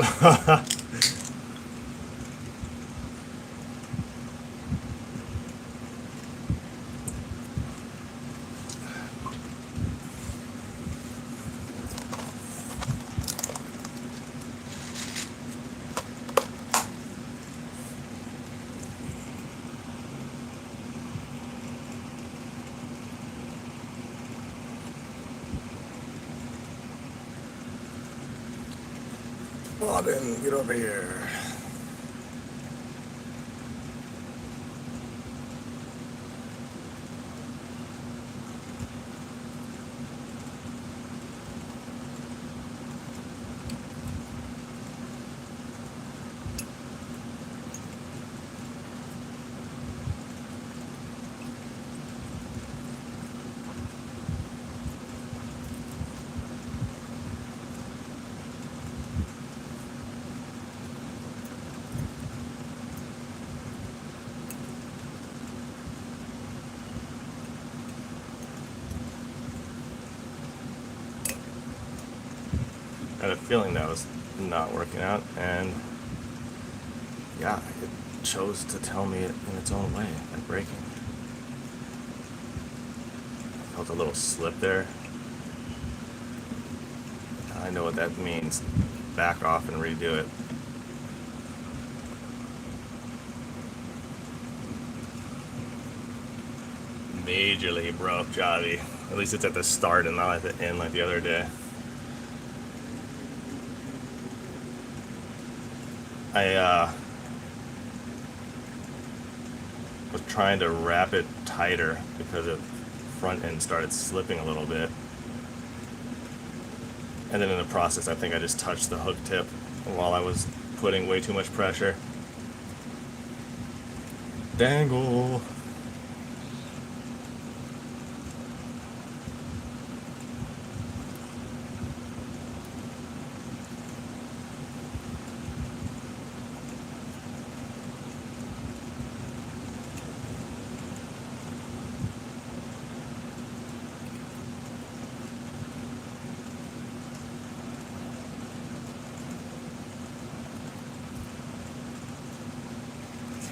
Speaker 1: Robin, get over here. I had a feeling that was not working out, and yeah, it chose to tell me it in its own way by breaking. I felt a little slip there. I know what that means. Back off and redo it. majorly broke Javi. At least it's at the start and not at the end like the other day. I was trying to wrap it tighter because the front end started slipping a little bit. And then in the process, I think I just touched the hook tip while I was putting way too much pressure. Dangle.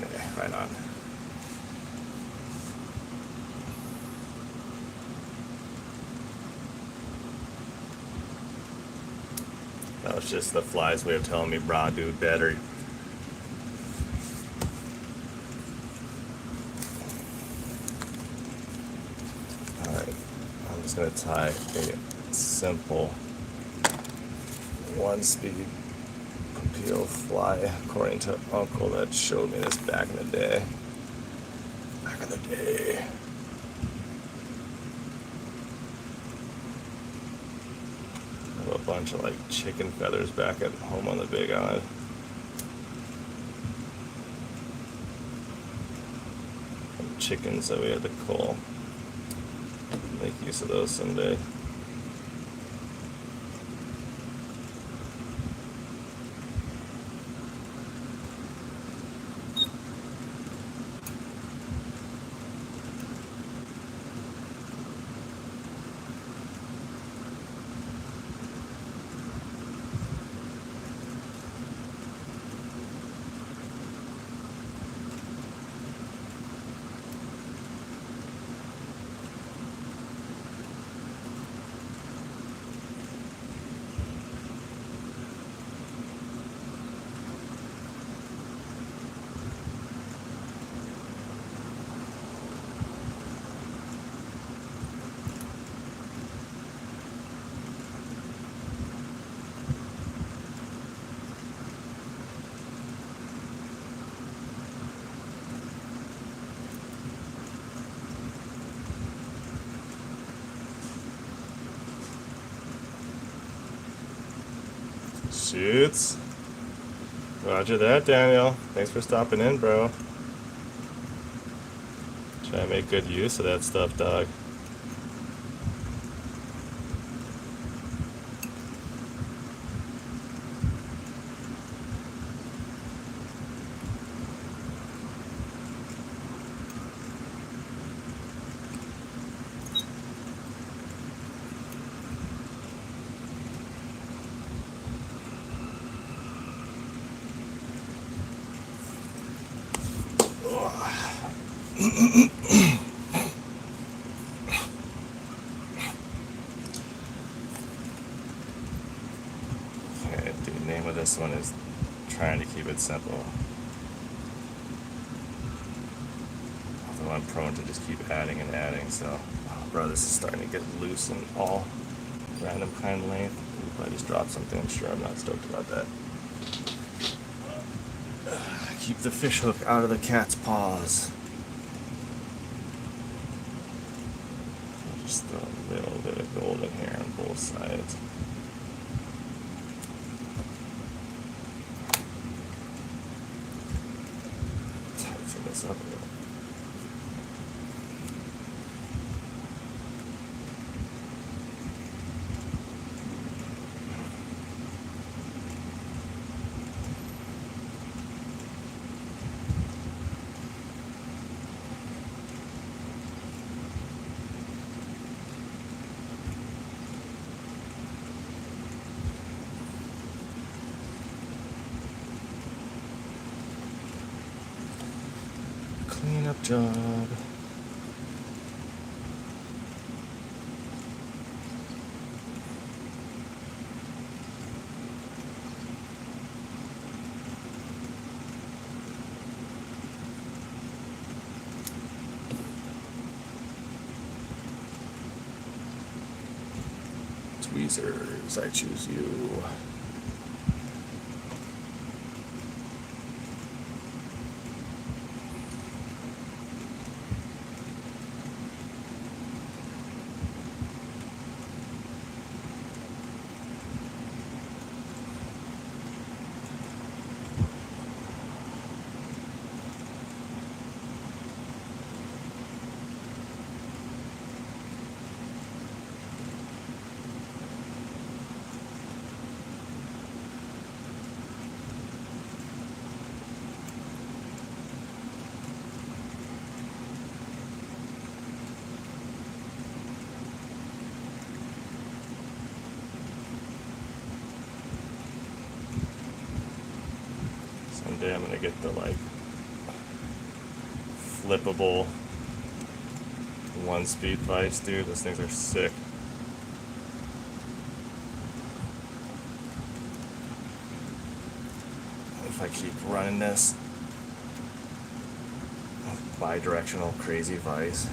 Speaker 1: Okay, right on. That was just the fly's way of telling me, brah, do better. Alright, I'm just going to tie a simple 1-speed Peel fly according to Uncle that showed me this back in the day. Back in the day. I have a bunch of like chicken feathers back at home on the Big Island. Some chickens that we had to cull. Make use of those someday. Shoots. Roger that, Daniel. Thanks for stopping in, bro. Try to make good use of that stuff, dog. Okay, the name of this one is trying to keep it simple. Although I'm prone to just keep adding and adding, so oh, bro, this is starting to get loose and all random kind of length. If I just dropped something, I'm sure I'm not stoked about that. Keep the fish hook out of the cat's paws. Just a little bit of golden hair on both sides. Tighten this up a little. Cleanup job. tweezers. I choose you. Someday I'm gonna get the like flippable 1-speed vise, dude. Those things are sick. If I keep running this bi-directional crazy vise.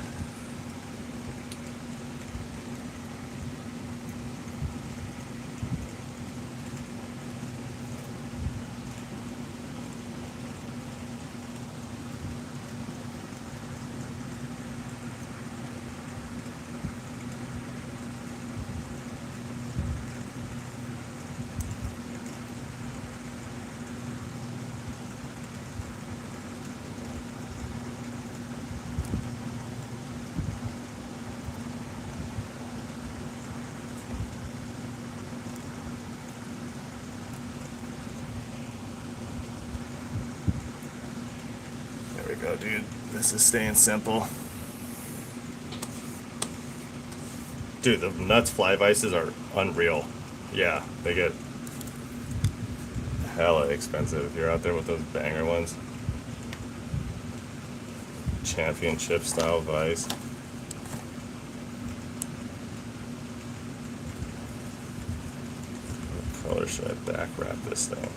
Speaker 1: There we go, dude. This is staying simple. Dude, the nuts fly vices are unreal. Yeah, they get hella expensive if you're out there with those banger ones. Championship style vice. What color should I back wrap this thing?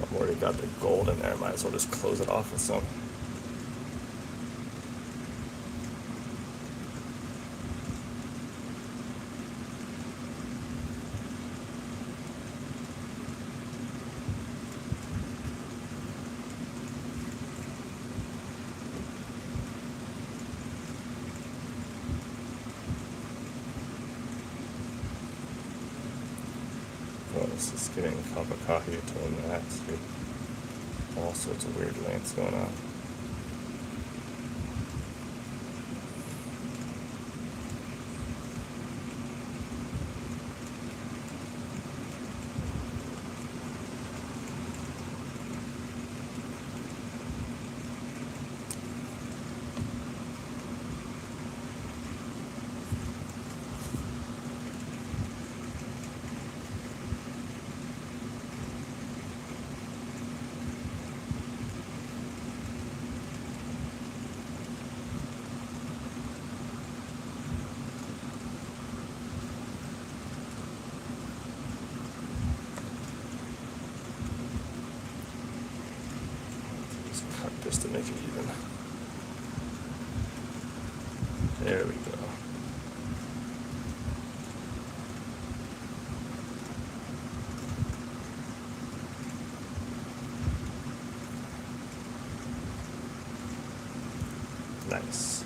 Speaker 1: I've already got the gold in there, might as well just close it off with some. Oh, this is getting a cup of coffee to the max, dude. All sorts of weird lengths going on. Cut this to make it even. There we go. Nice.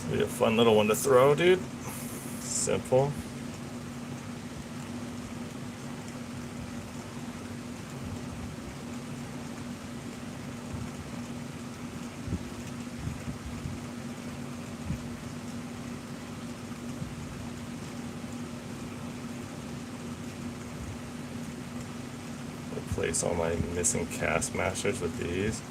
Speaker 1: Be a fun little one to throw, dude. Simple. Replace all my missing cast masters with these.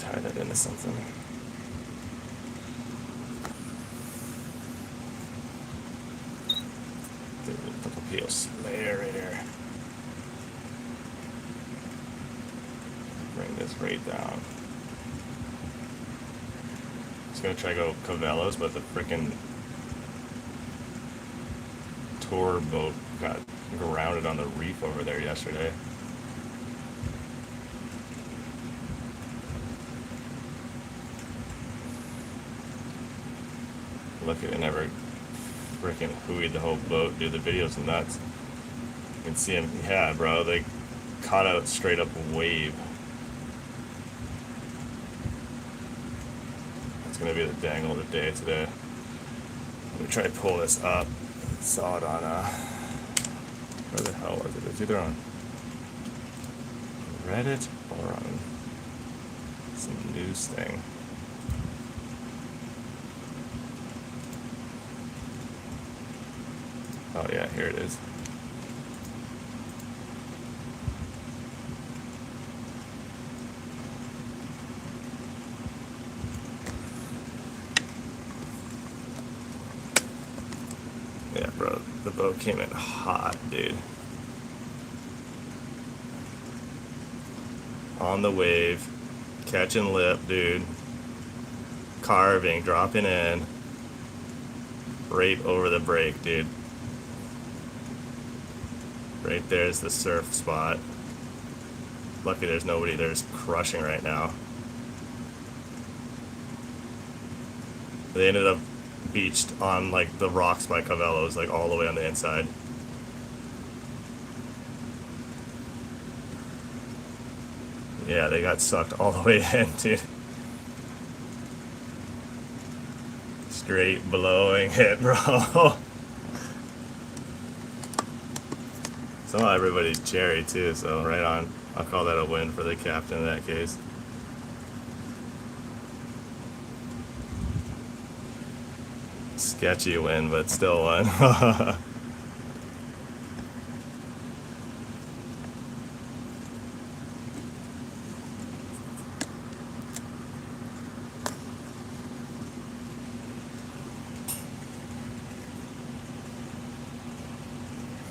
Speaker 1: tie that into something. Put the PO's layer right here. Bring this right down. I was gonna try to go Cavellos, but the freaking tour boat got grounded on the reef over there yesterday. Lucky they never freaking hooeyed the whole boat, dude. The video's nuts. You can see them. Yeah, bro, they caught out straight up wave. That's gonna be the dangle of the day today. Let me try to pull this up. Saw it on where the hell was it? It's either on Reddit or on some news thing. Oh yeah, here it is. Yeah, bro, the boat came in hot, dude. On the wave, catching lip, dude. Carving, dropping in. Right over the break, dude. Right there's the surf spot. Lucky there's nobody there's crushing right now. They ended up beached on like the rocks by Cavellos, like all the way on the inside. Yeah, they got sucked all the way in, dude. Straight blowing it, bro. Somehow everybody's cherry too, so right on. I'll call that a win for the captain in that case. Sketchy win, but still one.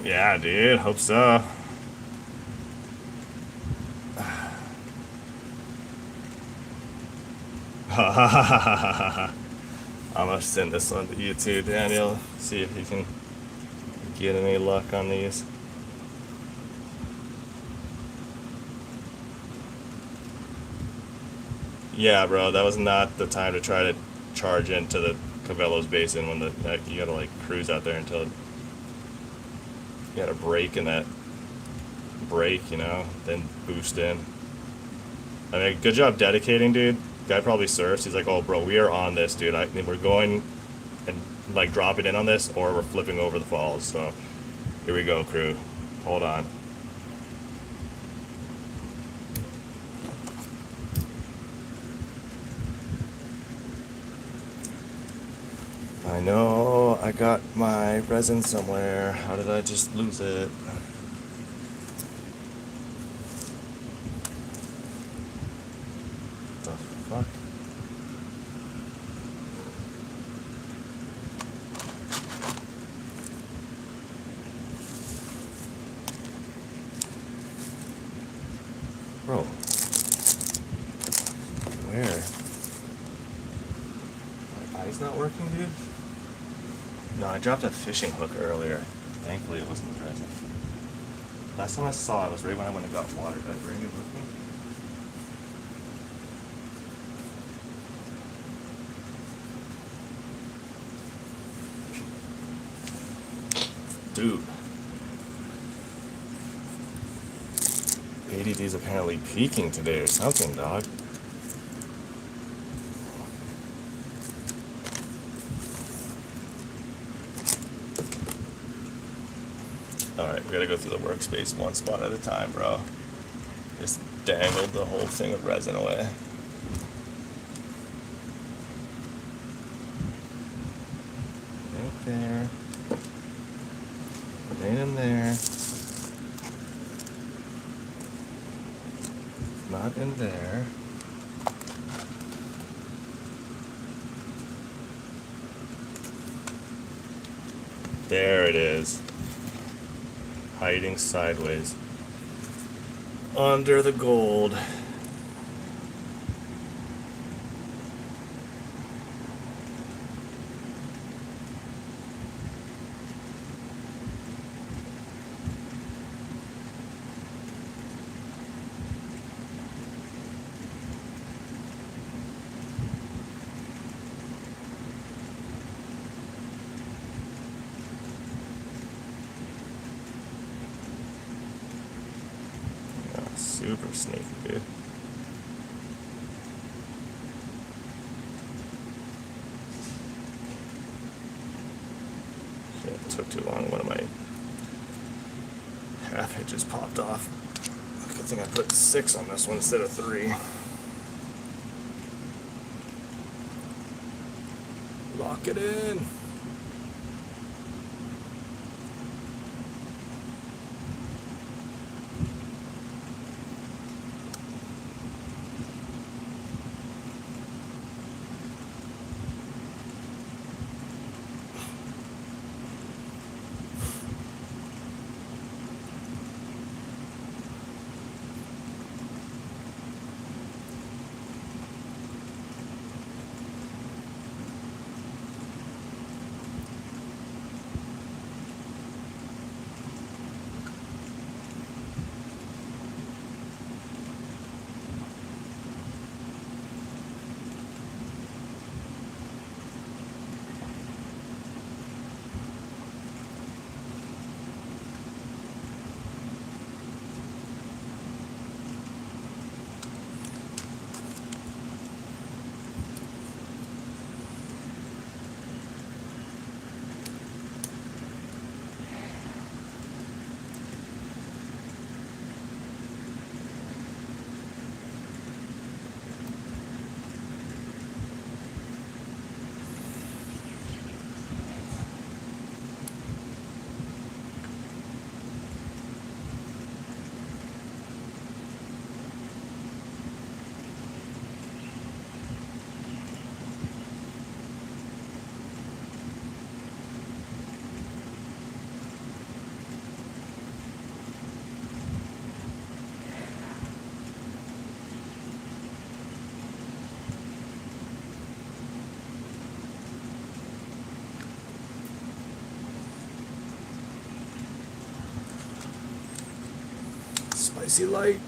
Speaker 1: Yeah, dude, hope so. I'm gonna send this one to you too, Daniel. See if you can get any luck on these. Yeah, bro, that was not the time to try to charge into the Cavellos Basin when you gotta like cruise out there until you gotta brake in that break, you know, then boost in. I mean, good job dedicating, dude. Guy probably surfs. He's like, oh, bro, we are on this, dude. We're going and like dropping in on this, or we're flipping over the falls. So here we go, crew. Hold on. I know I got my resin somewhere. How did I just lose it? The fuck? Bro. Where? My eye's not working, dude? No, I dropped a fishing hook earlier. Thankfully it wasn't present. Last time I saw it was right when I went and got water. Did I bring it with me? Dude. ADD's apparently peaking today or something, dog. Alright, we gotta go through the workspace one spot at a time, bro. Just dangled the whole thing of resin away. Right there. Right in there. Not in there. There it is. Hiding sideways. Under the gold. Super sneaky, dude. Shit, it took too long. One of my half hitches popped off. Good thing I put 6 on this one instead of 3. Lock it in. Spicy light.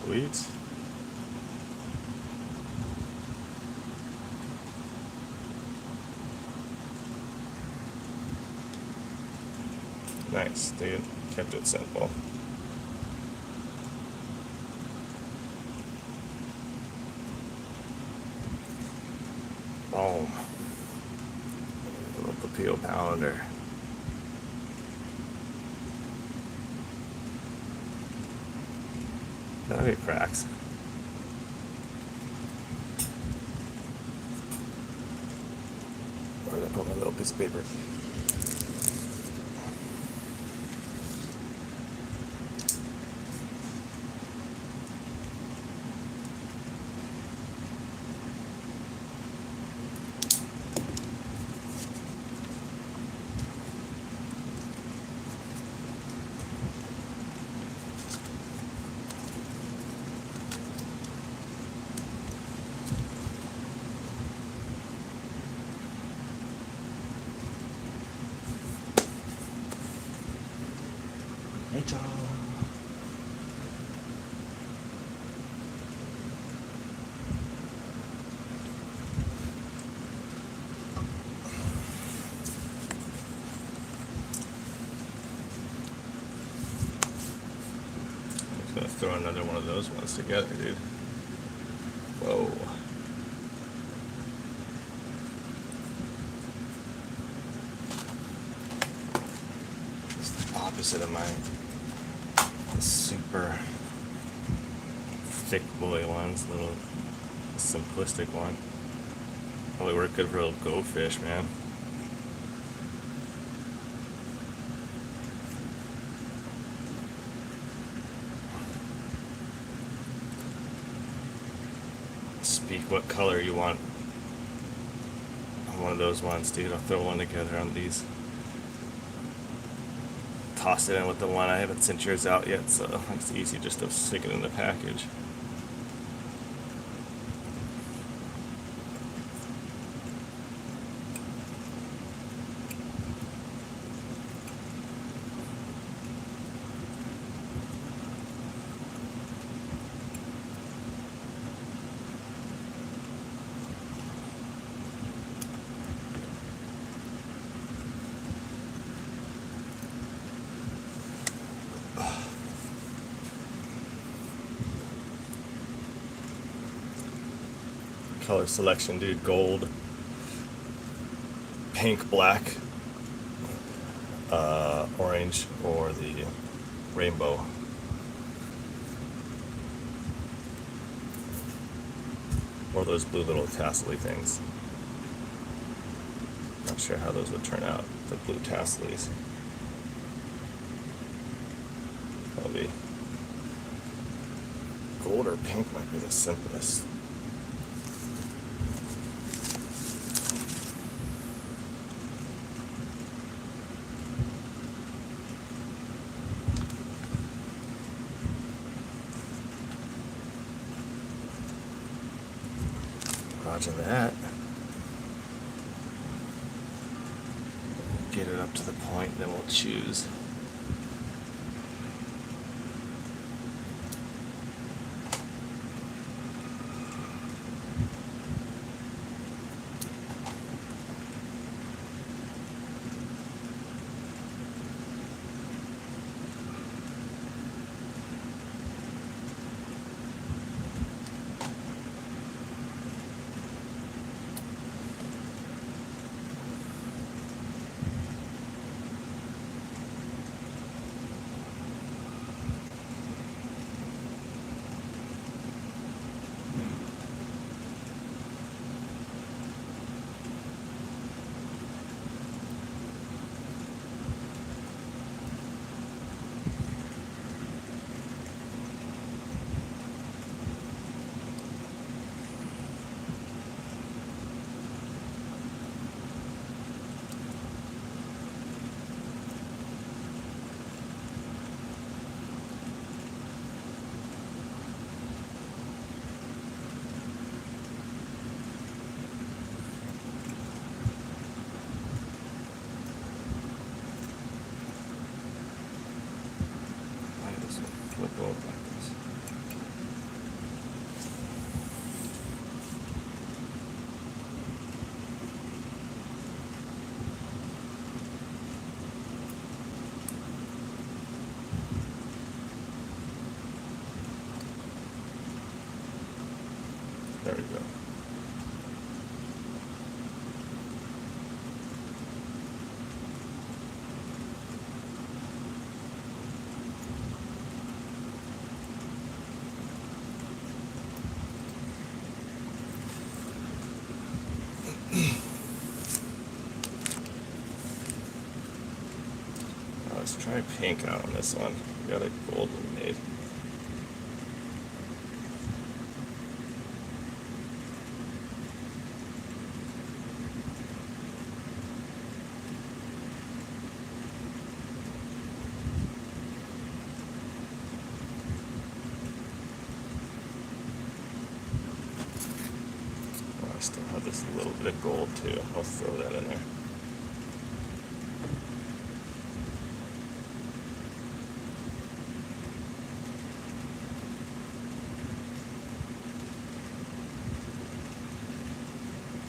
Speaker 1: Sweet. Nice, dude. Kept it simple. Boom. A little papillo pounder. That'll get cracks. Where did I put my little piece of paper? Nature. I'm just gonna throw another one of those ones together, dude. Whoa. It's the opposite of my super thick boy ones, little simplistic one. Probably work good for a little go fish, man. Speak what color you want on one of those ones, dude. I'll throw one together on these. Toss it in with the one. I haven't sent yours out yet, so it's easy just to stick it in the package. Color selection, dude. Gold, pink, black, orange, or the rainbow. Or those blue little tassel-y things. Not sure how those would turn out, the blue tassel-ys. Probably gold or pink might be the simplest. Roger that. Get it up to the point, then we'll choose. Flip over like this. There we go. Let's try pink out on this one. We got a gold one made. Oh, I still have this little bit of gold too. I'll throw that in there.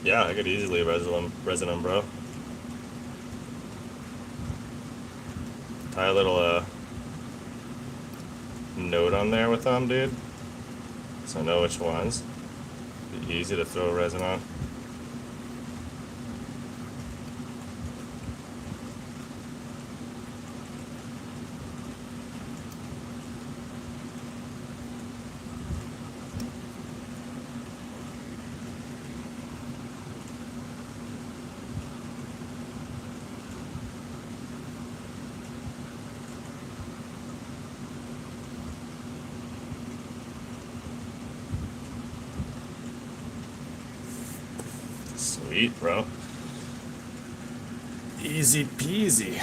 Speaker 1: Yeah, I could easily resin them, bro. Tie a little note on there with them, dude, so I know which ones. Be easy to throw resin on. Sweet, bro. Easy peasy.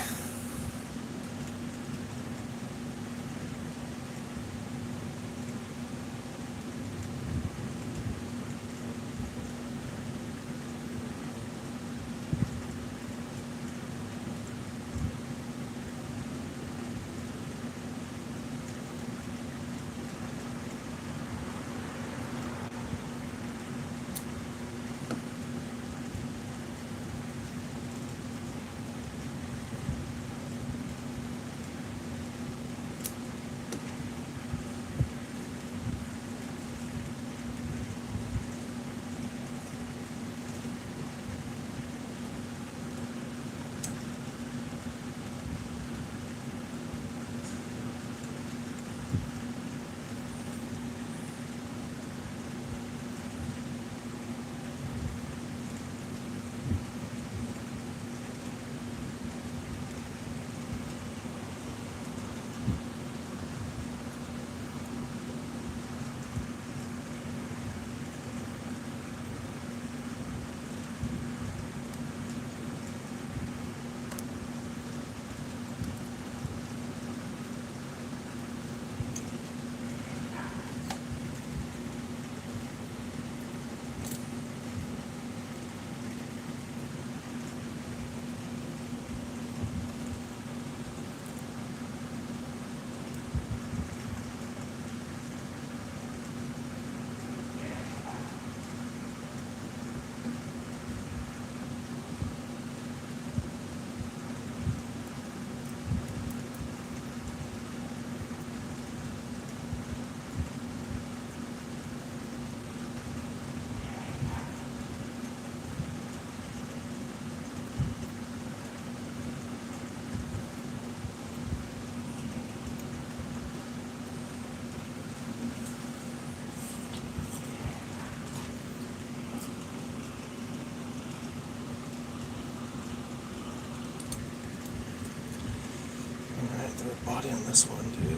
Speaker 1: Alright, throw a body on this one, dude.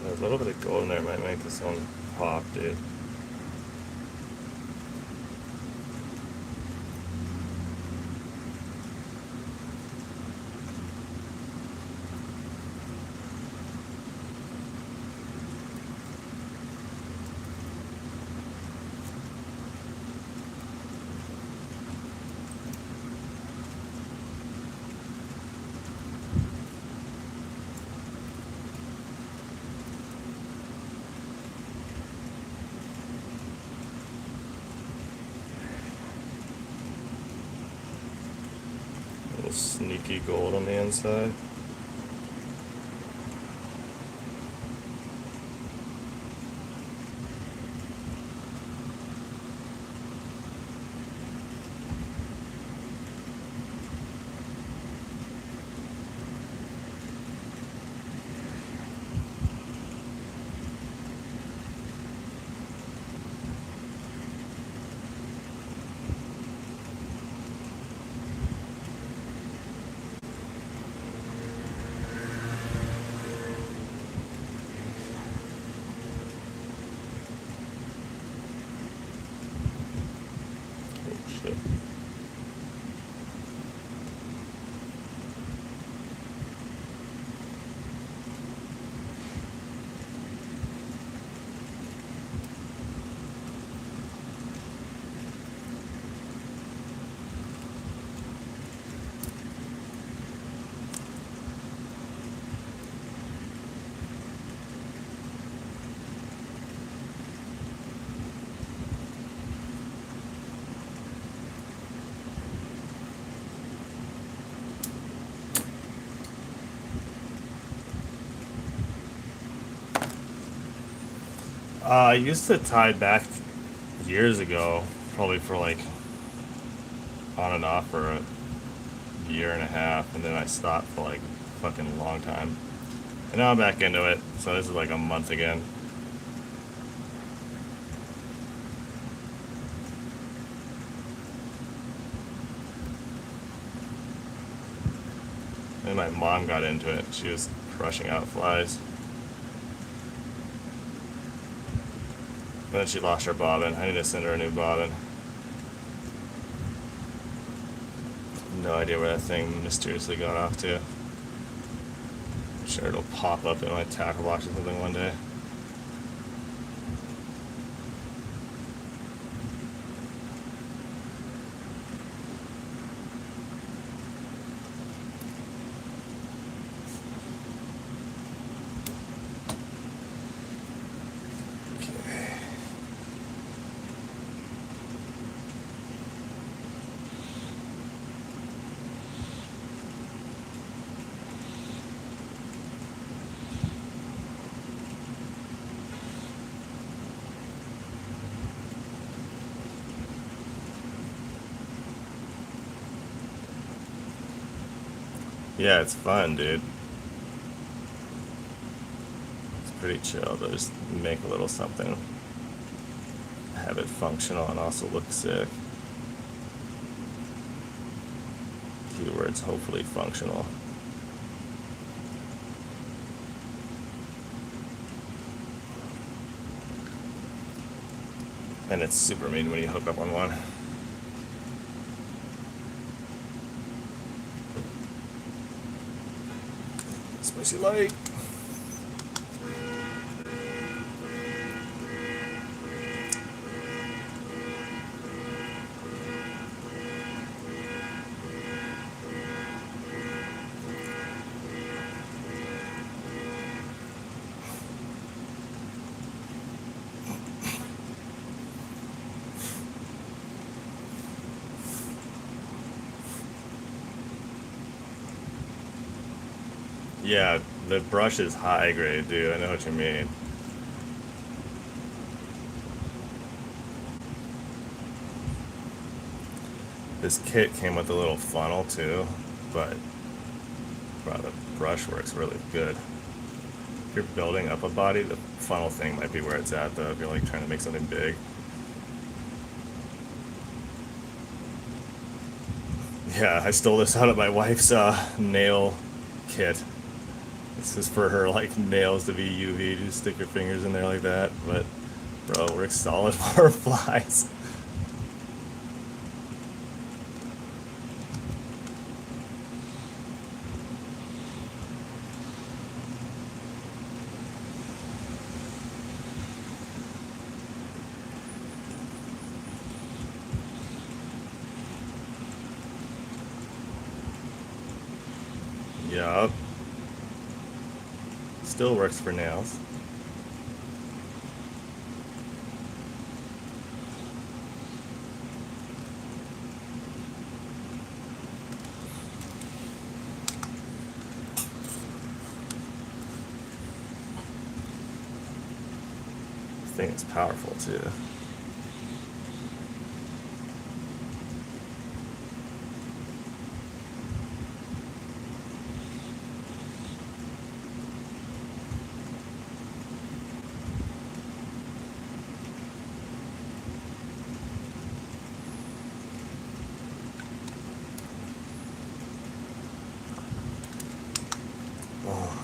Speaker 1: A little bit of gold in there might make this one pop, dude. Little sneaky gold on the inside. I used to tie back years ago, probably for like on and off for a year and a half, and then I stopped for like fucking long time. And now I'm back into it, so this is like a month again. And my mom got into it. She was crushing out flies. But then she lost her bobbin. I need to send her a new bobbin. No idea where that thing mysteriously got off to. I'm sure it'll pop up in my tackle box or something one day. Yeah, it's fun, dude. It's pretty chill to just make a little something, have it functional and also look sick. Keywords, hopefully functional. And it's super mean when you hook up on one. Spicy light. Yeah, the brush is high grade, dude. I know what you mean. This kit came with a little funnel too, but wow, the brush works really good. If you're building up a body, the funnel thing might be where it's at though, if you're like trying to make something big. Yeah, I stole this out of my wife's nail kit. This is for her like nails to be UV. Just stick your fingers in there like that. But bro, it works solid for flies. Yup. Still works for nails. This thing is powerful too. Oh.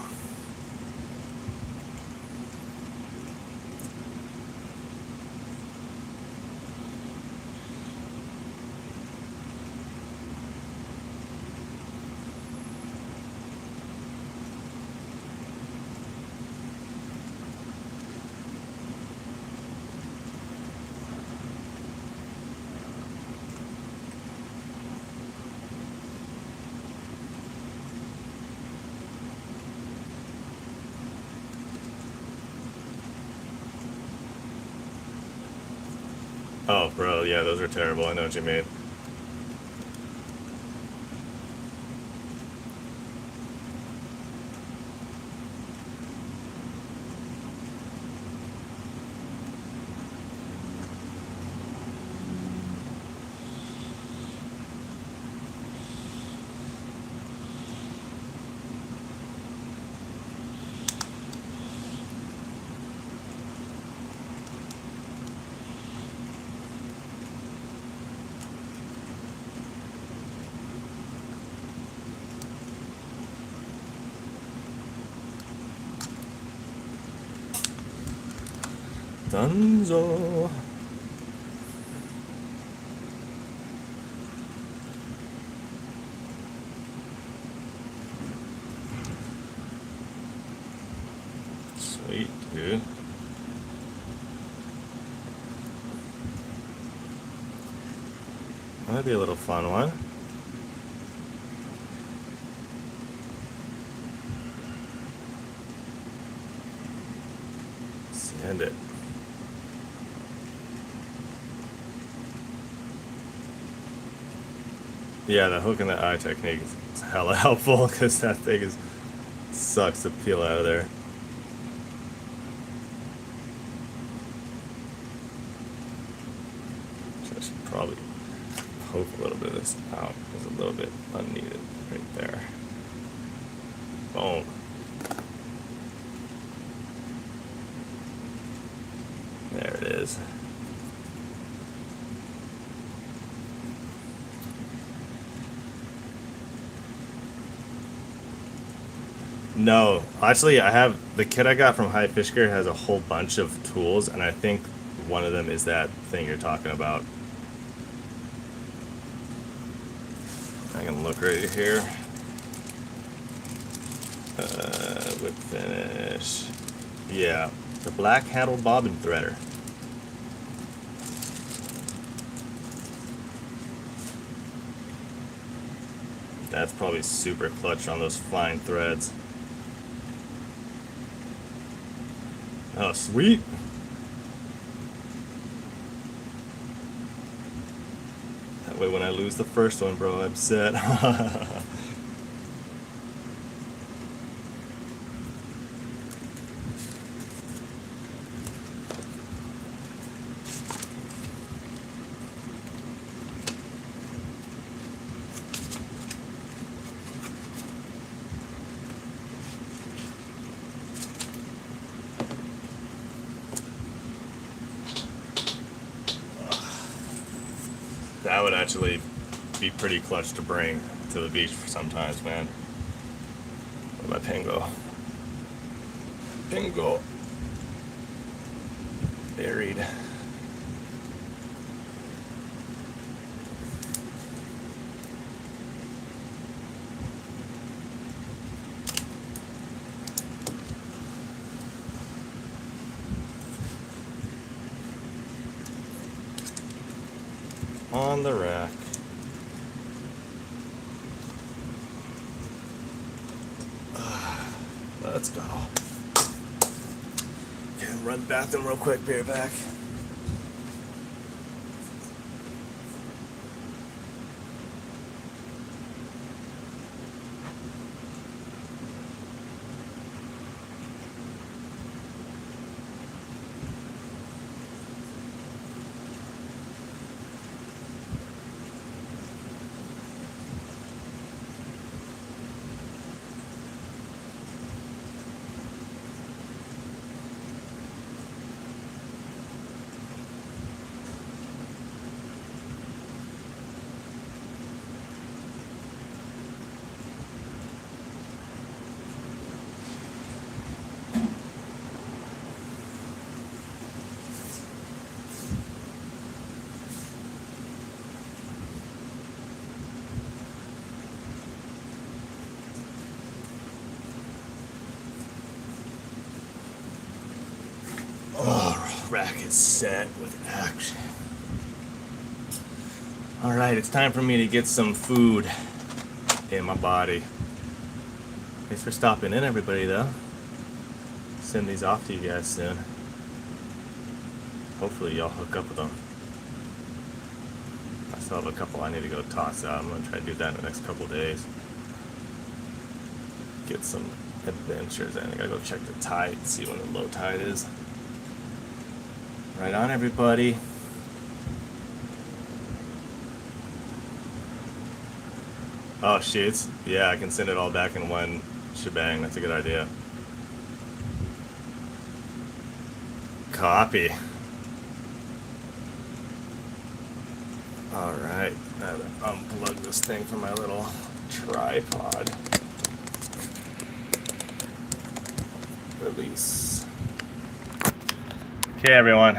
Speaker 1: Oh, bro, yeah, those are terrible. I know what you mean. Dunzo. Sweet, dude. That'd be a little fun one. Send it. Yeah, the hook and the eye technique is hella helpful because that thing sucks the peel out of there. So I should probably poke a little bit of this out. There's a little bit unneeded right there. Boom. There it is. No, actually, I have the kit I got from High Fish Gear has a whole bunch of tools, and I think one of them is that thing you're talking about. I can look right here. Whip finish. Yeah, the black handled bobbin threader. That's probably super clutch on those fine threads. Oh, sweet. That way when I lose the first one, bro, I'm upset. That would actually be pretty clutch to bring to the beach for sometimes, man. Where'd my pin go? Pin go. Buried. On the rack. Let's go. Okay, run to the bathroom real quick, be right back. Oh, rack is set with action. Alright, it's time for me to get some food in my body. Thanks for stopping in, everybody, though. Send these off to you guys soon. Hopefully y'all hook up with them. I still have a couple I need to go toss out. I'm going to try to do that in the next couple days. Get some adventures in. I gotta go check the tide and see when the low tide is. Right on, everybody. Oh, sheets. Yeah, I can send it all back in one shebang. That's a good idea. Copy. Alright, now to unplug this thing from my little tripod. Release. Okay, everyone.